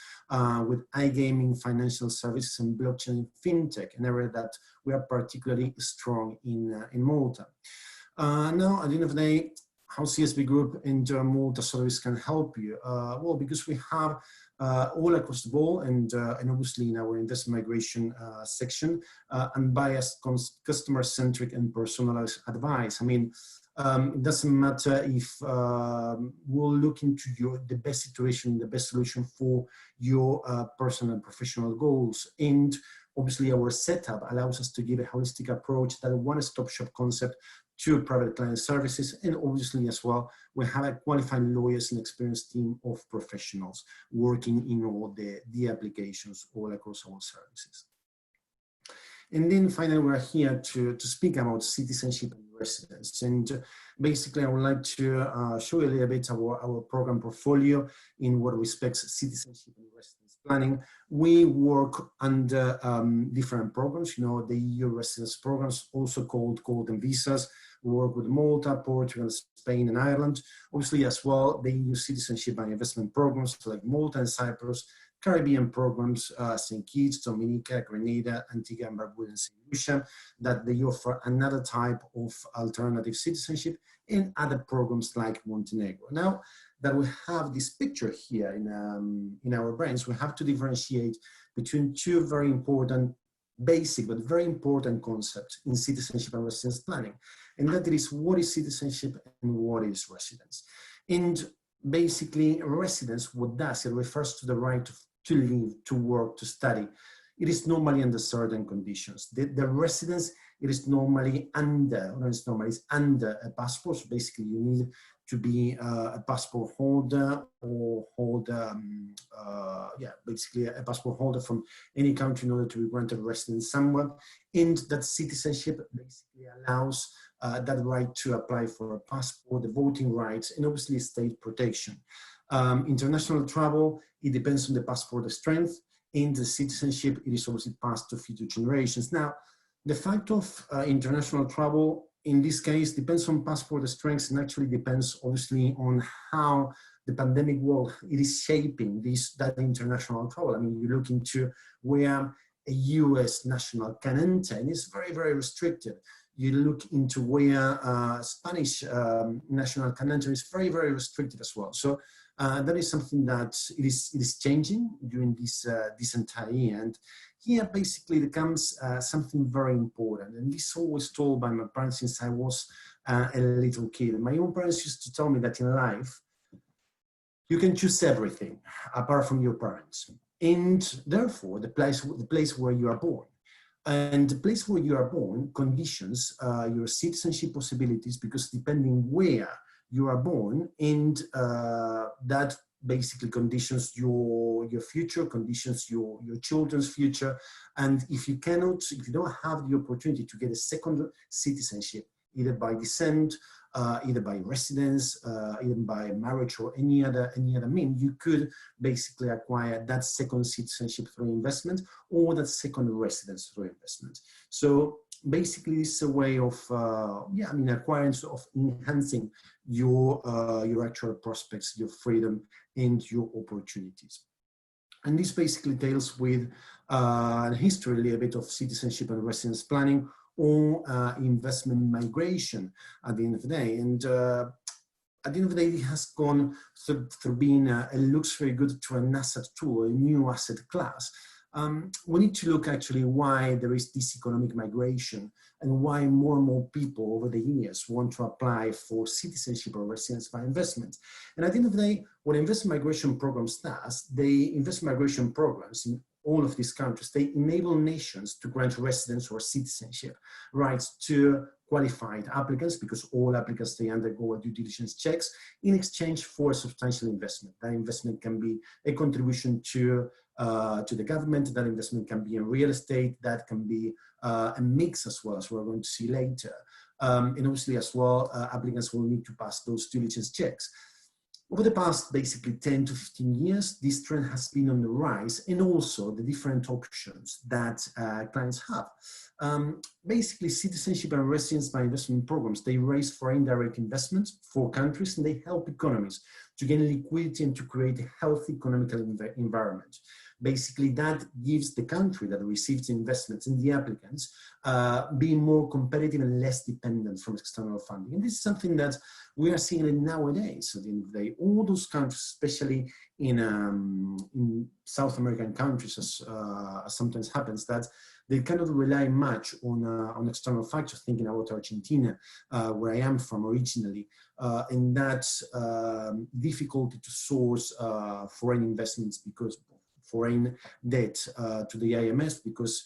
with iGaming, financial services, and blockchain and fintech, an area that we are particularly strong in Malta. Now, at the end of the day, how CSB Group and Malta Service can help you? Well, because we have all across the board, and obviously in our investment migration section, unbiased, customer-centric, and personalized advice. I mean, it doesn't matter if we'll look into the best situation, the best solution for your personal and professional goals. And obviously our setup allows us to give a holistic approach, that one-stop shop concept to private client services. And obviously as well, we have a qualified lawyers and experienced team of professionals working in all the applications all across our services. And then finally, we're here to speak about citizenship and residence. And basically, I would like to show you a little bit our program portfolio in what respects citizenship and residence planning. We work under different programs, you know, the EU residence programs, also called golden visas. We work with Malta, Portugal, Spain, and Ireland. Obviously, as well, the EU citizenship and investment programs like Malta and Cyprus, Caribbean programs, St. Kitts, Dominica, Grenada, Antigua and Barbuda, and St. Lucia, that they offer another type of alternative citizenship, and other programs like Montenegro. Now that we have this picture here in our brains, we have to differentiate between two very important, basic but very important concepts in citizenship and residence planning, and that is what is citizenship and what is residence. And basically, residence, what does it refers to the right to live, to work, to study. It is normally under certain conditions. The residence, it is normally under, or it's normally it's under a passport. So basically, you need to be a passport holder or hold, basically a passport holder from any country in order to be granted residence somewhere. And that citizenship basically allows that right to apply for a passport, the voting rights, and obviously state protection. International travel, it depends on the passport strength. In the citizenship, it is obviously passed to future generations. Now, the fact of international travel, in this case, depends on passport strength, and actually depends obviously on how the pandemic world it is shaping that international travel. I mean, you look into where a US national can enter, and it's very, very restricted. You look into where Spanish national can enter, it's very, very restricted as well. So that is something that it is changing during this entire year. And here basically there comes something very important. And this always told by my parents since I was a little kid. My own parents used to tell me that in life, you can choose everything apart from your parents. And therefore, the place where you are born. And the place where you are born conditions your citizenship possibilities, because depending where you are born, and that basically conditions your future, conditions your children's future. And if you don't have the opportunity to get a second citizenship, either by descent, either by residence, even by marriage or any other mean, you could basically acquire that second citizenship through investment, or that second residence through investment. So basically, it's a way of acquiring, of enhancing your actual prospects, your freedom, and your opportunities. And this basically deals with history, a little bit of citizenship and residence planning, or investment migration at the end of the day. And at the end of the day, it has gone through being it looks very good to an asset tool, a new asset class. We need to look actually why there is this economic migration, and why more and more people over the years want to apply for citizenship or residence by investment. And at the end of the day, what investment migration programs does, the investment migration programs in all of these countries, they enable nations to grant residence or citizenship rights to qualified applicants, because all applicants, they undergo a due diligence checks in exchange for a substantial investment. That investment can be a contribution to the government, that investment can be in real estate, that can be a mix as well, as we're going to see later. And obviously as well, applicants will need to pass those due diligence checks. Over the past basically 10 to 15 years, this trend has been on the rise, and also the different options that clients have. Basically, citizenship and residence by investment programs, they raise foreign direct investments for countries, and they help economies to gain liquidity and to create a healthy economical environment. Basically, that gives the country that receives investments and the applicants being more competitive and less dependent from external funding. And this is something that we are seeing it nowadays. So at the end of the day, all those countries, especially in South American countries, as sometimes happens, that they cannot rely much on external factors, thinking about Argentina, where I am from originally, and that difficulty to source foreign investments because foreign debt to the IMF, because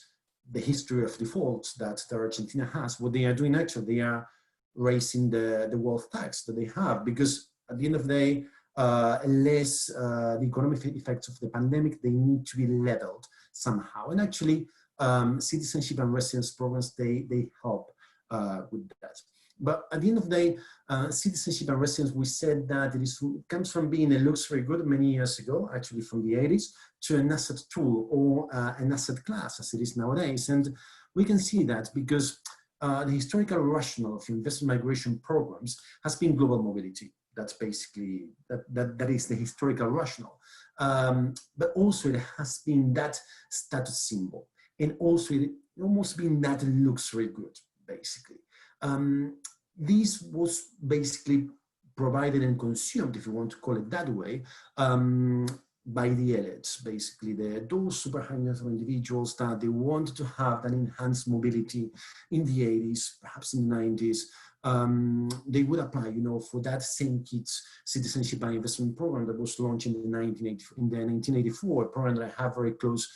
the history of defaults that Argentina has, what they are doing actually, they are raising the wealth tax that they have, because at the end of the day, unless the economic effects of the pandemic, they need to be leveled somehow. And actually, citizenship and residence programs, they help with that. But at the end of the day, citizenship and residence, we said that it comes from being a luxury good many years ago, actually from the 80s, to an asset tool or an asset class as it is nowadays. And we can see that because the historical rationale of investment migration programs has been global mobility. That's basically, that is the historical rationale. But also it has been that status symbol. And also it almost been that luxury good, basically. This was basically provided and consumed, if you want to call it that way, by the elites, basically those super high net worth individuals that they wanted to have that enhanced mobility in the 80s, perhaps in the 90s. They would apply, for that same kids citizenship and investment program that was launched in the 1984, a program that I have very close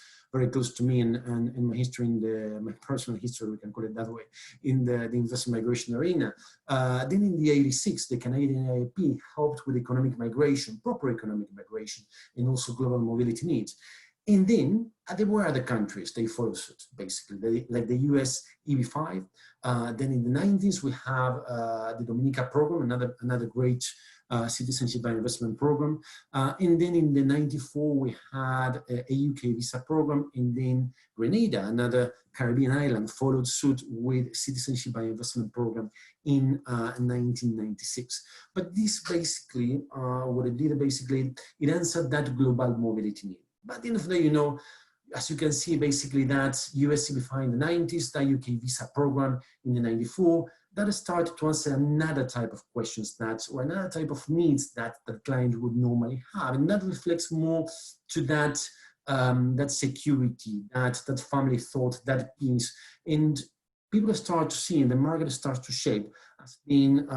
to me and my history, my personal history, we can call it that way, in the investment migration arena. Then in the 86, the Canadian IAP helped with economic migration, proper economic migration, and also global mobility needs. And then there were other countries, they followed suit, basically, like the US EB5. Then in the 90s, we have the Dominica program, another great citizenship and investment program. And then in the 94, we had a UK visa program, and then Grenada, another Caribbean island, followed suit with citizenship and investment program in 1996. But this basically, what it did, basically, it answered that global mobility need. But at the end of the day, as you can see, basically that US CB5 in the 90s, that UK visa program in the 94, that started to answer another type of questions or another type of needs that the client would normally have. And that reflects more to that, that security, that family thought, that peace. And people start to see, and the market starts to shape as being,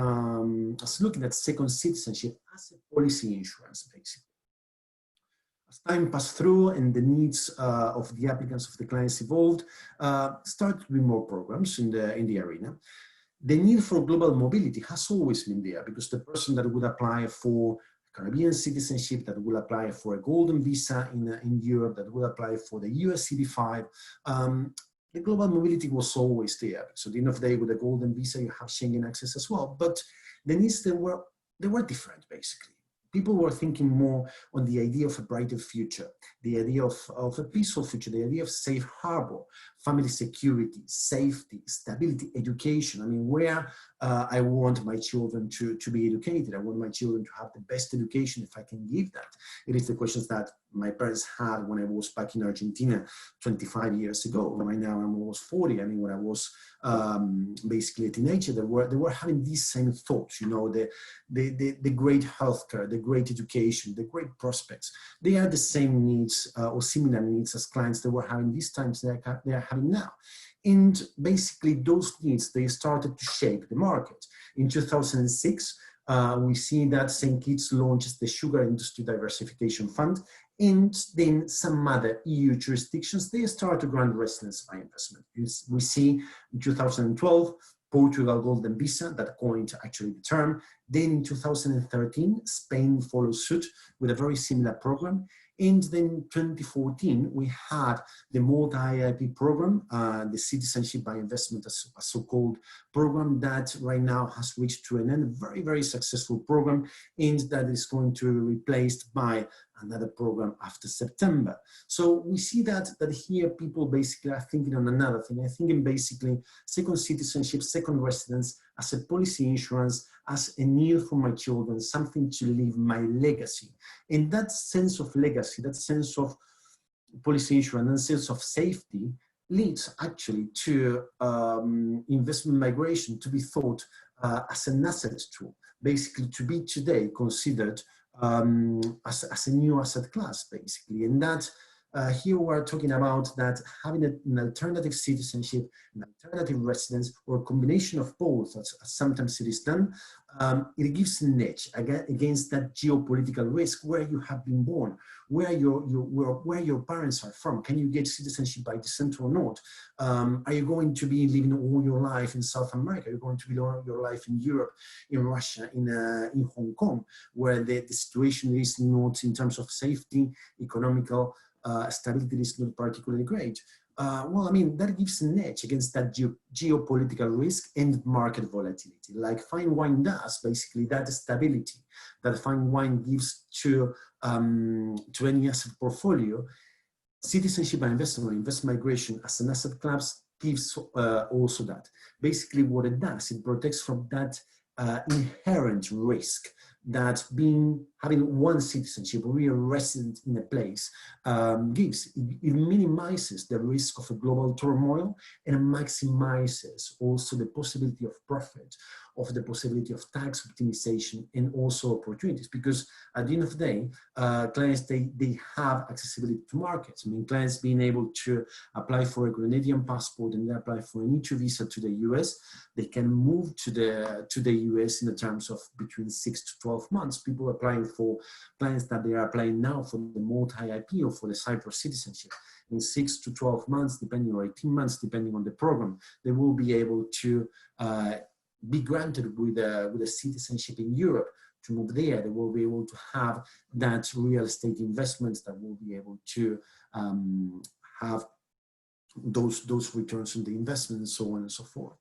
as looking at second citizenship as a policy insurance, basically. As time passed through and the needs of the applicants, of the clients evolved, started to be more programs in the arena. The need for global mobility has always been there, because the person that would apply for Caribbean citizenship, that will apply for a golden visa in Europe, that will apply for the US CB5, the global mobility was always there. So at the end of the day, with a golden visa, you have Schengen access as well. But the needs, they were different, basically. People were thinking more on the idea of a brighter future, the idea of a peaceful future, the idea of safe harbor, family security, safety, stability, education. I mean, where I want my children to be educated. I want my children to have the best education if I can give that. It is the questions that my parents had when I was back in Argentina 25 years ago. Right now I'm almost 40. I mean, when I was basically a teenager, they were having these same thoughts, the great healthcare, the great education, the great prospects. They are the same needs or similar needs as clients that were having these times they are having now. And basically those needs, they started to shape the market. In 2006, we see that St. Kitts launches the Sugar Industry Diversification Fund, and then some other EU jurisdictions, they start to grant residence by investment. We see in 2012, Portugal Golden Visa, that coined actually the term. Then in 2013, Spain follows suit with a very similar program. And then in 2014, we had the multi-IP program, the Citizenship by Investment, a so-called program that right now has reached to an end, very, very successful program, and that is going to be replaced by another program after September. So we see that here people basically are thinking on another thing. They're thinking basically second citizenship, second residence as a policy insurance, as a need for my children, something to leave my legacy. And that sense of legacy, that sense of policy insurance and sense of safety leads actually to investment migration to be thought as an asset tool, basically to be today considered as a new asset class, basically. And that here we're talking about that having an alternative citizenship, an alternative residence, or a combination of both, as sometimes it is done, it gives an edge against that geopolitical risk where you have been born, where your parents are from. Can you get citizenship by descent or not? Are you going to be living all your life in South America? Are you going to be living your life in Europe, in Russia, in Hong Kong, where the situation is not in terms of safety, economical, stability is not particularly great. Well, I mean, that gives an edge against that geopolitical risk and market volatility. Like fine wine does, basically, that stability that fine wine gives to any asset portfolio, citizenship by investment, or investment migration as an asset class gives also that. Basically, what it does, it protects from that inherent risk that having one citizenship, real resident in a place, gives. It minimizes the risk of a global turmoil and maximizes also the possibility of profit, of the possibility of tax optimization, and also opportunities. Because at the end of the day, clients, they have accessibility to markets. I mean, clients being able to apply for a Grenadian passport and they apply for an E2 visa to the US, they can move to the US in the terms of between 6 to 12 months. People applying for clients that they are applying now for the multi-IP or for the Cyprus citizenship. In 6 to 12 months, depending, or 18 months, depending on the program, they will be able to be granted with a citizenship in Europe to move there. They will be able to have that real estate investments that will be able to have those returns on the investment and so on and so forth.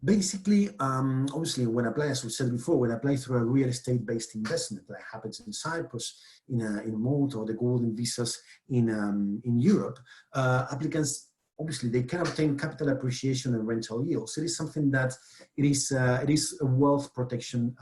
Basically, obviously, when I apply, as we said before, when I apply through a real estate-based investment, like happens in Cyprus, in Mouton, or the golden visas in Europe, applicants, obviously, they can obtain capital appreciation and rental yields. It is something that it is a wealth protection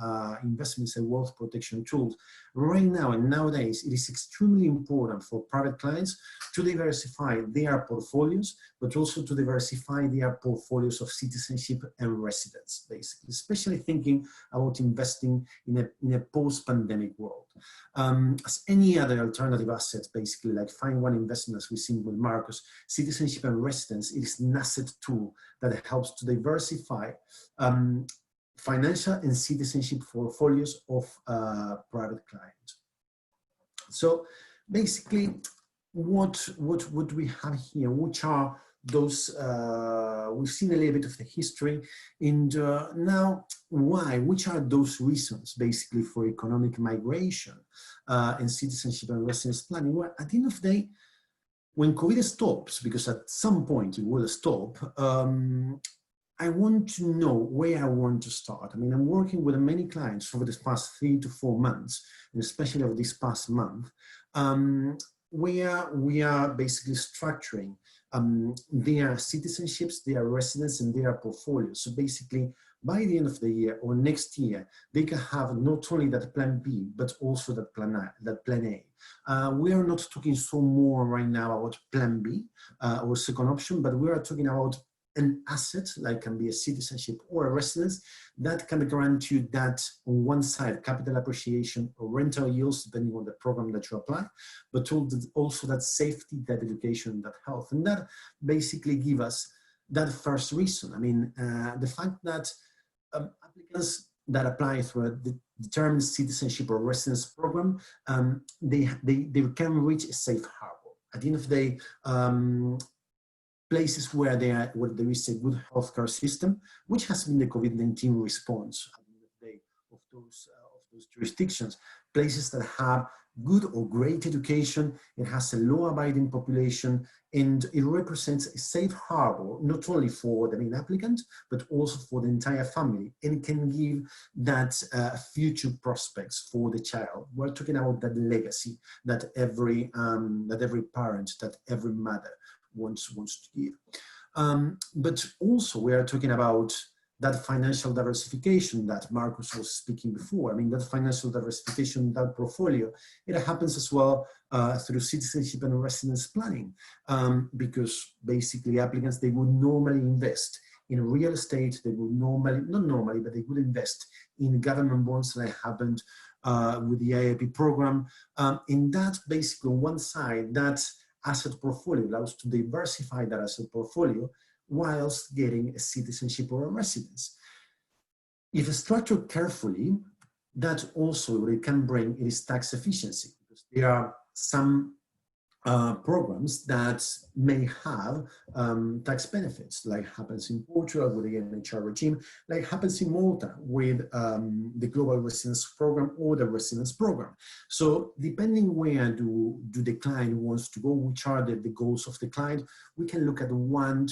investment, a wealth protection tool. Right now and nowadays, it is extremely important for private clients to diversify their portfolios, but also to diversify their portfolios of citizenship and residence, basically, especially thinking about investing in a post-pandemic world. As any other alternative assets, basically, like fine wine investments we've seen with Marcus, citizenship and residence, it is an asset tool that helps to diversify financial and citizenship portfolios of private clients. So basically, what we have here, which are those, we've seen a little bit of the history, and now why, which are those reasons basically for economic migration and citizenship and residence planning? Well, at the end of the day, when COVID stops, because at some point it will stop, I want to know where I want to start. I mean, I'm working with many clients over this past 3 to 4 months, and especially over this past month, where we are basically structuring their citizenships, their residence, and their portfolios. So basically, by the end of the year or next year, they can have not only that plan B, but also that plan A. We are not talking so more right now about plan B or second option, but we are talking about an asset, like can be a citizenship or a residence, that can guarantee you that on one side, capital appreciation or rental yields, depending on the program that you apply, but also that safety, that education, that health. And that basically give us that first reason. I mean, the fact that applicants that apply through a determined citizenship or residence program, they can reach a safe harbor. At the end of the day, places where there is a good healthcare system, which has been the COVID-19 response at the end of the day of those jurisdictions, places that have good or great education, it has a law-abiding population, and it represents a safe harbor, not only for the main applicant, but also for the entire family, and it can give that future prospects for the child. We're talking about that legacy that every parent, that every mother wants to give. But also we are talking about that financial diversification that Marcus was speaking before. I mean, that financial diversification, that portfolio, it happens as well through citizenship and residence planning, because basically applicants, they would normally invest in real estate, they would normally, not normally, but they would invest in government bonds that happened with the IAP program. In that, basically on one side, that asset portfolio allows to diversify that asset portfolio whilst getting a citizenship or a residence. If structured carefully, that also what it can bring is tax efficiency, because there are some programs that may have tax benefits, like happens in Portugal with the NHR regime, like happens in Malta with the Global Residence Program or the Residence Program. So depending where do the client wants to go, which are the goals of the client, we can look at one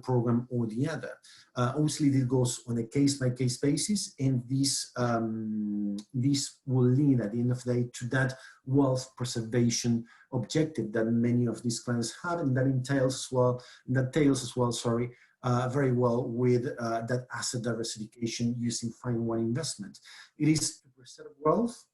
program or the other. Obviously, this goes on a case-by-case basis, and this will lead at the end of the day to that wealth preservation objective that many of these clients have, and that entails as well, very well with that asset diversification using Fine Wine investment. It is to preserve wealth,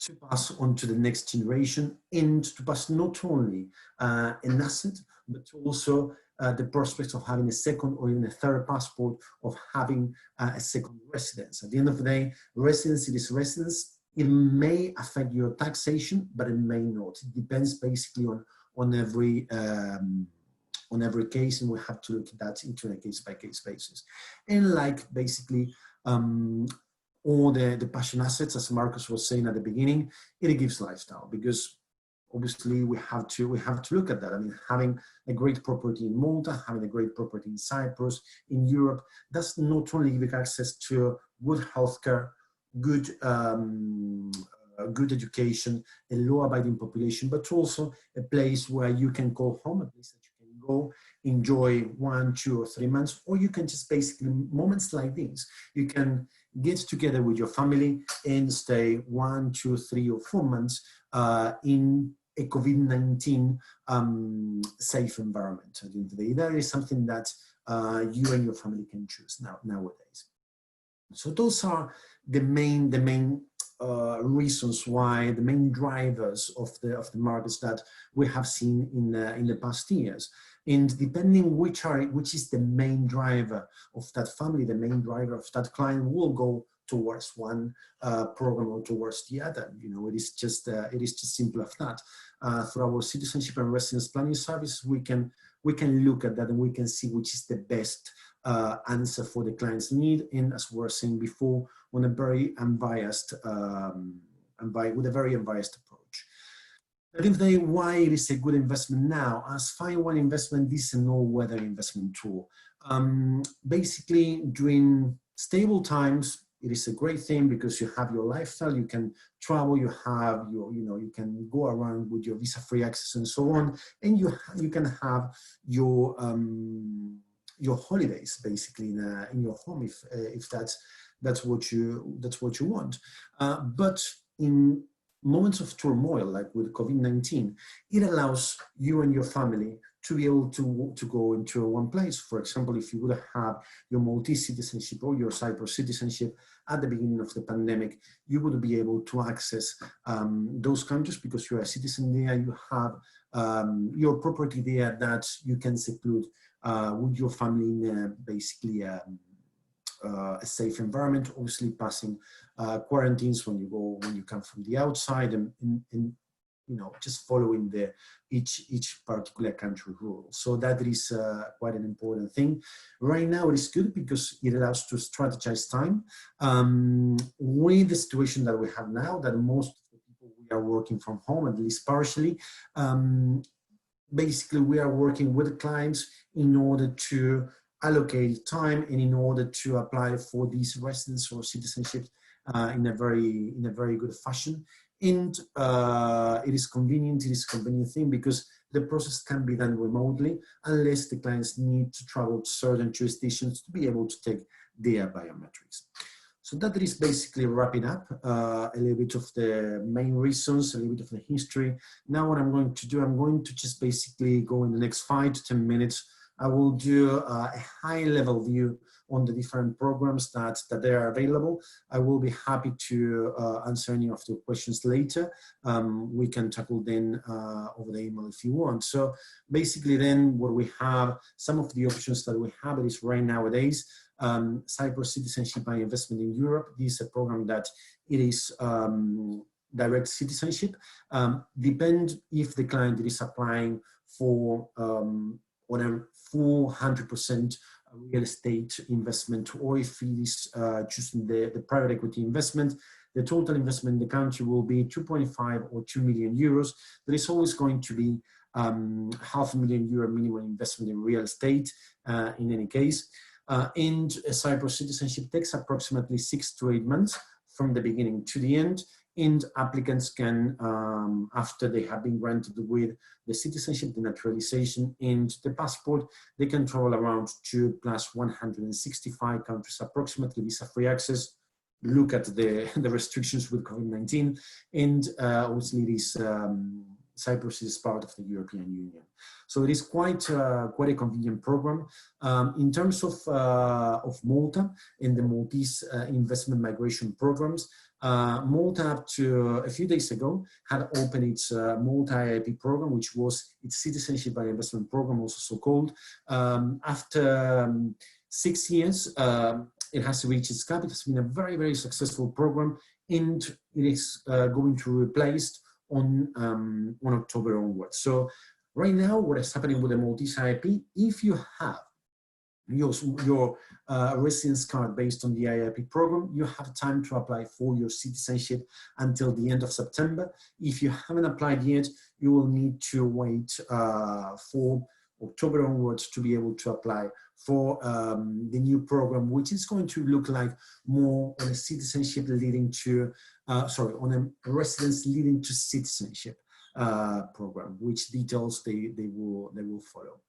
to pass on to the next generation, and to pass not only an asset, but also the prospects of having a second or even a third passport, of having a second residence. At the end of the day, residence, it is residence. It may affect your taxation, but it may not. It depends basically on every case, and we have to look at that into a case-by-case basis. And like basically all the passion assets, as Marcus was saying at the beginning, it gives lifestyle, because obviously we have to look at that. I mean, having a great property in Malta, having a great property in Cyprus, in Europe, that's not only giving access to good healthcare, good education, a law-abiding population, but also a place where you can call home, a place that you can go enjoy 1, 2, or 3 months, or you can just basically, moments like these, you can get together with your family and stay 1, 2, 3, or 4 months in a COVID-19 safe environment. At the end of the day, that is something that you and your family can choose nowadays. So those are the main reasons why, the main drivers of the markets that we have seen in the past years. And depending which is the main driver of that family, the main driver of that client, will go towards one program or towards the other. You know, it is just simple as that. Through our citizenship and residence planning service, we can look at that, and we can see which is the best answer for the client's need, and as we were saying before, on a very unbiased, with a very unbiased approach. At the end of the day, why it is a good investment now? As Fine Wine investment, this is an all-weather investment tool. Basically, during stable times, it is a great thing because you have your lifestyle, you can travel, you have you can go around with your visa-free access and so on, and you can have your holidays basically in your home if that's what you want. But in moments of turmoil, like with COVID-19, it allows you and your family to be able to go into one place. For example, if you would have your Maltese citizenship or your Cyprus citizenship at the beginning of the pandemic, you would be able to access those countries because you're a citizen there, you have your property there that you can seclude with your family in basically a safe environment, obviously passing quarantines when you come from the outside, and just following each particular country rule. So that is quite an important thing. Right now it is good because it allows to strategize time. With the situation that we have now, that most of the people we are working from home, at least partially, basically we are working with clients in order to allocate time and in order to apply for these residence or citizenship in a very good fashion. And it is convenient thing because the process can be done remotely unless the clients need to travel to certain jurisdictions to be able to take their biometrics. So that is basically wrapping up a little bit of the main reasons, a little bit of the history. Now what I'm going to do, I'm going to just basically go in the next 5 to 10 minutes. I will do a high-level view on the different programs that they are available. I will be happy to answer any of the questions later. We can tackle them over the email if you want. So basically then what we have, some of the options that we have is right nowadays, Cyprus Citizenship by Investment in Europe. This is a program that it is direct citizenship. Depend if the client is applying for whatever full 100% real estate investment, or if it is choosing the private equity investment, the total investment in the country will be 2.5 or 2 million euros. There is always going to be €500,000 minimum investment in real estate in any case. And Cyprus citizenship takes approximately 6 to 8 months from the beginning to the end, and applicants can, after they have been granted with the citizenship, the naturalization, and the passport, they can travel around 2 plus 165 countries, approximately visa-free access. Look at the restrictions with COVID-19, and obviously this Cyprus is part of the European Union. So it is quite a convenient program. In terms of Malta and the Maltese investment migration programs, Malta up to a few days ago had opened its Malta IIP program, which was its Citizenship by Investment program, also so called. After 6 years, it has reached its cap. It has been a very, very successful program, and it is going to be replaced on October onwards. So right now, what is happening with the Maltese IIP, if you have your residence card based on the IIP program, you have time to apply for your citizenship until the end of September. If you haven't applied yet, you will need to wait for October onwards to be able to apply for the new program, which is going to look like more on a citizenship leading to, on a residence leading to citizenship program, which details they will follow.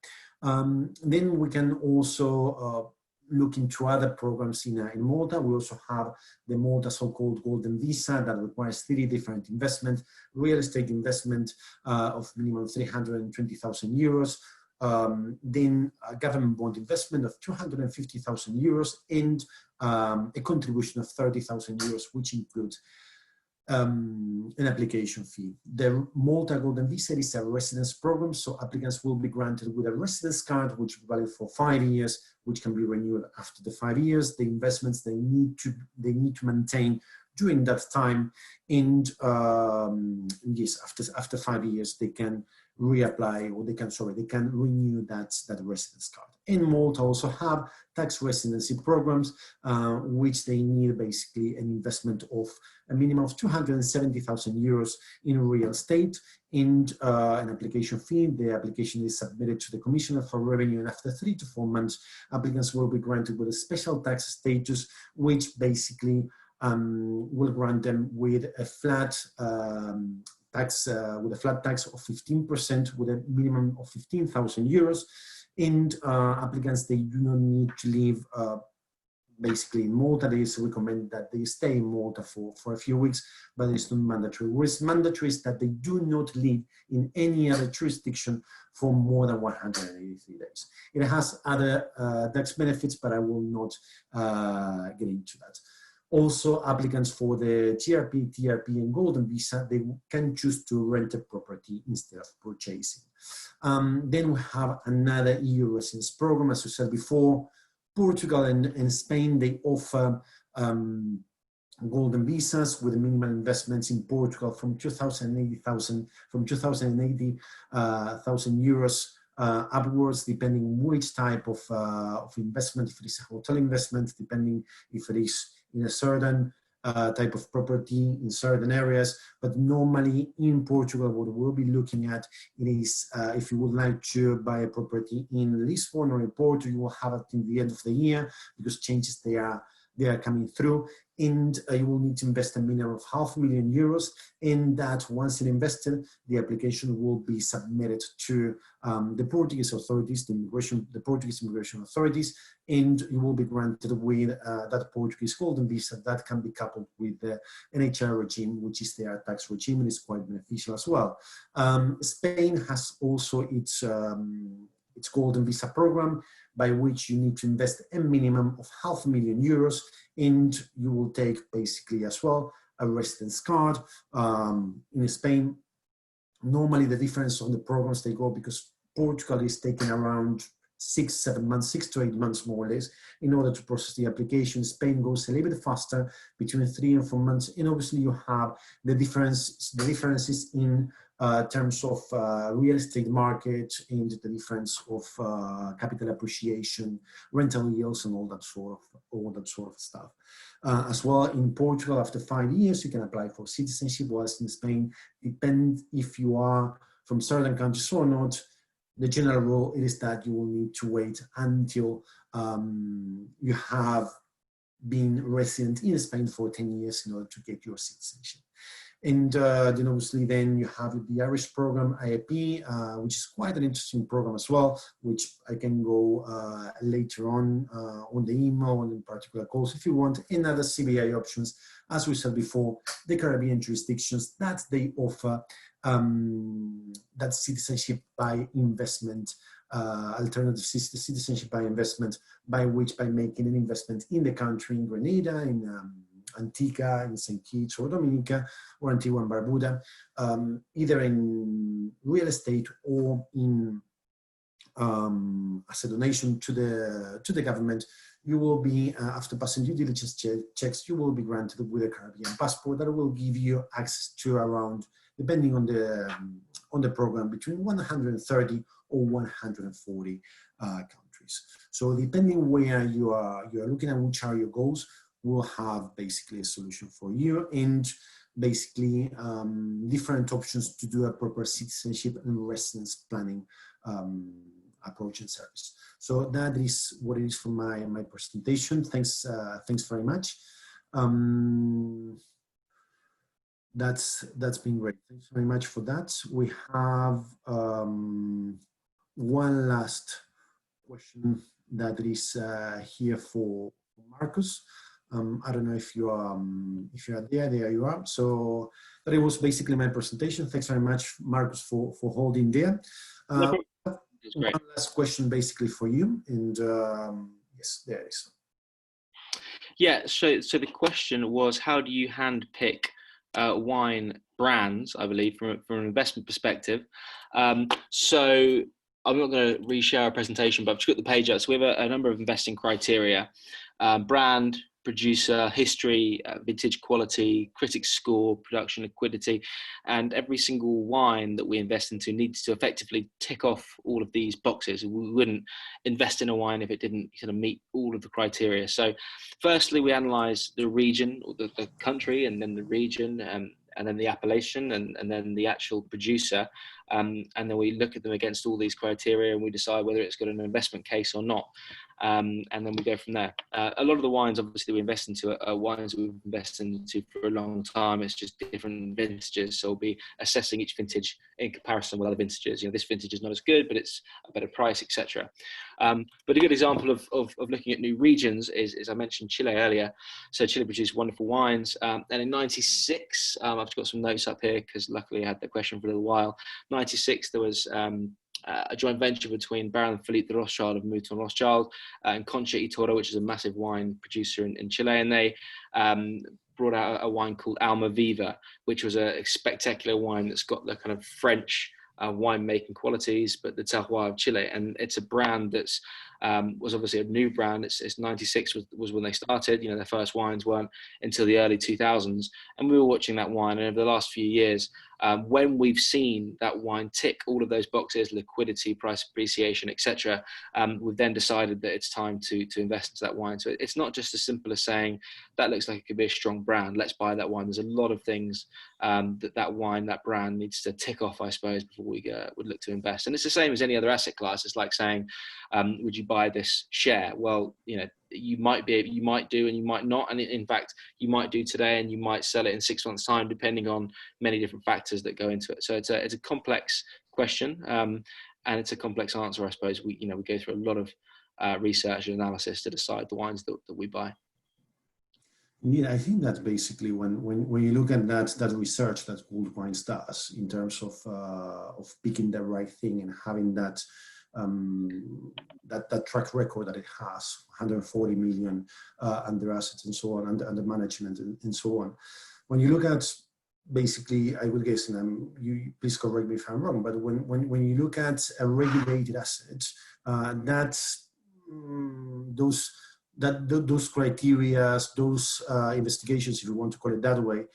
Then we can also look into other programs in Malta. We also have the Malta so-called golden visa that requires 30 different investment, real estate investment of minimum 320,000 euros. Then a government bond investment of 250,000 euros and a contribution of 30,000 euros, which includes an application fee. The Malta Golden Visa is a residence program, so applicants will be granted with a residence card, which is valid for 5 years, which can be renewed after the 5 years. The investments they need to maintain during that time, and yes, after 5 years, they can reapply, or they can renew that residence card. And Malta also have tax residency programs, which they need basically an investment of a minimum of 270,000 euros in real estate and an application fee. The application is submitted to the Commissioner for Revenue, and after 3 to 4 months, applicants will be granted with a special tax status, which basically will grant them with a flat tax, with a flat tax of 15%, with a minimum of 15,000 euros. And applicants, they do not need to live basically in Malta. They recommend that they stay in Malta for a few weeks, but it's not mandatory. What is mandatory is that they do not live in any other jurisdiction for more than 183 days. It has other tax benefits, but I will not get into that. Also, applicants for the GRP, TRP, and Golden Visa, they can choose to rent a property instead of purchasing. Then we have another EU residence program. As we said before, Portugal and Spain, they offer golden visas with minimum investments in Portugal from 280,000 euros upwards, depending which type of investment, if it is a hotel investment, depending if it is in a certain type of property in certain areas. But normally in Portugal, what we'll be looking at it is if you would like to buy a property in Lisbon or in Porto, you will have it in the end of the year, because changes they are they are coming through, and you will need to invest a minimum of €500,000. And that once it's invested, the application will be submitted to the Portuguese authorities, the Portuguese immigration authorities, and you will be granted with that Portuguese golden visa that can be coupled with the NHR regime, which is their tax regime, and is quite beneficial as well. Spain has also its golden visa program, by which you need to invest a minimum of €500,000, and you will take basically as well a residence card. In Spain, normally the difference on the programs they go, because Portugal is taking around 6 to 8 months more or less in order to process the application. Spain goes a little bit faster, between 3 and 4 months, and obviously you have the differences in terms of real estate market, and the difference of capital appreciation, rental yields, and all that sort of stuff. As well, in Portugal, after 5 years, you can apply for citizenship, whilst in Spain, depend if you are from certain countries or not. The general rule is that you will need to wait until you have been resident in Spain for 10 years in order to get your citizenship. And then obviously then you have the Irish program, IAP, which is quite an interesting program as well, which I can go later on the email and in particular calls if you want. And other CBI options, as we said before, the Caribbean jurisdictions that they offer that citizenship by investment, alternative citizenship by investment, by making an investment in the country, in Grenada, in Antigua, in St. Kitts or Dominica, or Antigua and Barbuda, either in real estate or in as a donation to the government. You will be, after passing due diligence checks, you will be granted with a Caribbean passport that will give you access to around, depending on the program, between 130 or 140 countries. So depending where you are looking at, which are your goals, we'll have basically a solution for you, and basically different options to do a proper citizenship and residence planning approach and service. So that is what it is for my presentation. Thanks very much. That's been great. Thanks very much for that. We have one last question that is here for Marcus. I don't know if you are there. There you are. So that was basically my presentation. Thanks very much, Marcus, for holding there. One last question basically for you, and yes, there it is. Yeah, so the question was, how do you handpick wine brands, I believe, from an investment perspective? So I'm not going to reshare our presentation, but I've just got the page up. So we have a number of investing criteria: brand, producer, history, vintage quality, critics score, production liquidity, and every single wine that we invest into needs to effectively tick off all of these boxes. We wouldn't invest in a wine if it didn't sort of meet all of the criteria. So firstly, we analyze the region, or the country, and then the region, and then the appellation, and then the actual producer. And then we look at them against all these criteria, and we decide whether it's got an investment case or not. And then we go from there. A lot of the wines, obviously, we invest into are wines we've invested into for a long time. It's just different vintages. So we'll be assessing each vintage in comparison with other vintages. You know, this vintage is not as good, but it's a better price, etc. But a good example of looking at new regions is I mentioned Chile earlier. So Chile produced wonderful wines. And in '96, I've got some notes up here because luckily I had that question for a little while. '96, there was a joint venture between Baron Philippe de Rothschild of Mouton Rothschild and Concha y Toro, which is a massive wine producer in Chile. And they brought out a wine called Almaviva, which was a spectacular wine that's got the kind of French winemaking qualities, but the terroir of Chile. And it's a brand that's was obviously a new brand. It's 96 was when they started. You know, their first wines weren't until the early 2000s. And we were watching that wine. And over the last few years, when we've seen that wine tick all of those boxes, liquidity, price appreciation, etc., we've then decided that it's time to invest into that wine. So it's not just as simple as saying that looks like it could be a strong brand, let's buy that wine. There's a lot of things that wine, that brand needs to tick off, I suppose, before we would look to invest. And it's the same as any other asset class. It's like saying, would you buy this share? Well, you know, you might do and you might not, and in fact you might do today and you might sell it in 6 months time, depending on many different factors that go into it. So it's a complex question, and it's a complex answer. I suppose we go through a lot of research and analysis to decide the wines that we buy. Yeah, I think that's basically when you look at that research that Gold Wines does in terms of picking the right thing and having that track record that it has, 140 million under assets and so on, under management and so on. When you look at basically, I would guess, and you please correct me if I'm wrong, but when you look at a regulated asset, those criteria, those investigations, if you want to call it that way,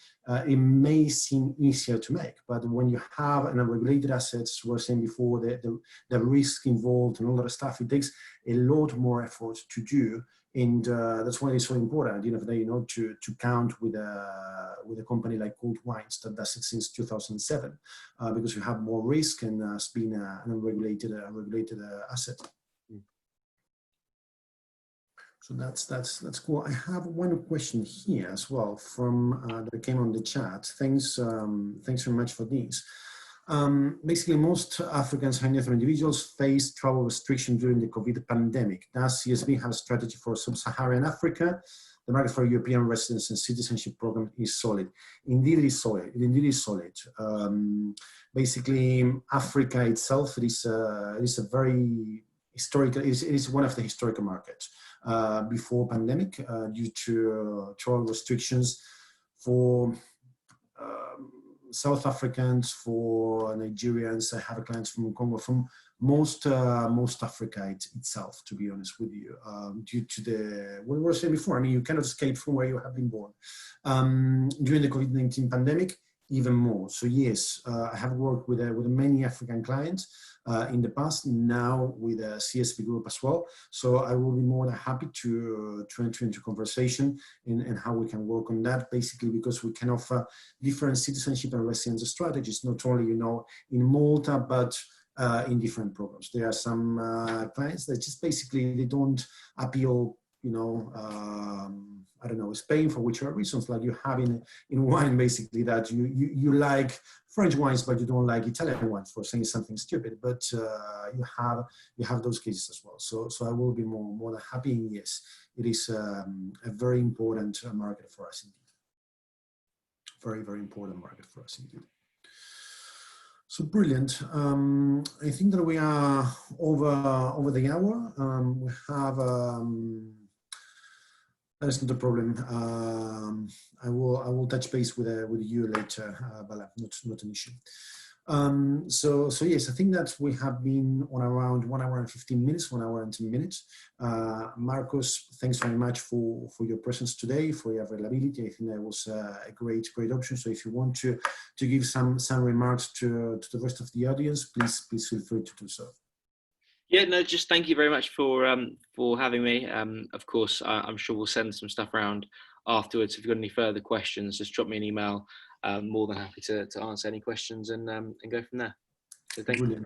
it may seem easier to make. But when you have an unregulated assets, we were saying before, the risk involved and all that stuff, it takes a lot more effort to do. And that's why it's so important at the end of the day, to count with a company like Gold Wines that does it since 2007, because you have more risk and it's been an unregulated asset. So that's cool. I have one question here as well from that came on the chat. Thanks very much for these. Basically, most Africans, high net worth individuals, face travel restrictions during the COVID pandemic. Does CSB have a strategy for sub-Saharan Africa? The market for European residence and citizenship program is solid. Indeed, it is solid. Indeed, it is solid. Basically, Africa itself, it is a very historical. It is one of the historical markets. Before pandemic, due to travel restrictions for South Africans, for Nigerians. I have clients from Congo, from most Africa itself, to be honest with you, due to what we were saying before. I mean, you cannot escape from where you have been born. During the COVID-19 pandemic, even more. So yes, I have worked with many African clients in the past, now with a CSB group as well. So I will be more than happy to enter into conversation and how we can work on that, basically because we can offer different citizenship and residence strategies, not only, in Malta, but in different programs. There are some clients that just basically, they don't appeal, I don't know, Spain, for whichever reasons, like you have in wine, basically, that you like French wines, but you don't like Italian wines, for saying something stupid. But you have those cases as well. So I will be more than happy. And yes, it is a very important market for us indeed. Very, very important market for us indeed. So brilliant. I think that we are over the hour. We have. That is not a problem. I will touch base with you later, Bala. Not an issue. So yes, I think that we have been on around 1 hour and 15 minutes, 1 hour and 10 minutes. Marcos, thanks very much for your presence today, for your availability. I think that was a great option. So if you want to give some remarks to the rest of the audience, please feel free to do so. Yeah, no, just thank you very much for having me. Of course, I'm sure we'll send some stuff around afterwards. If you've got any further questions, just drop me an email. More than happy to answer any questions and go from there. So thank you.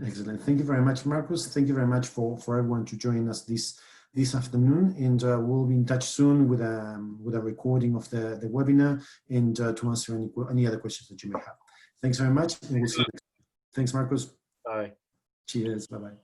Excellent. Thank you very much, Marcus. Thank you very much for everyone to join us this afternoon, and we'll be in touch soon with a recording of the webinar and to answer any other questions that you may have. Thanks very much, and we'll see you next time. Thanks, Marcus. Bye. Cheers. Bye-bye.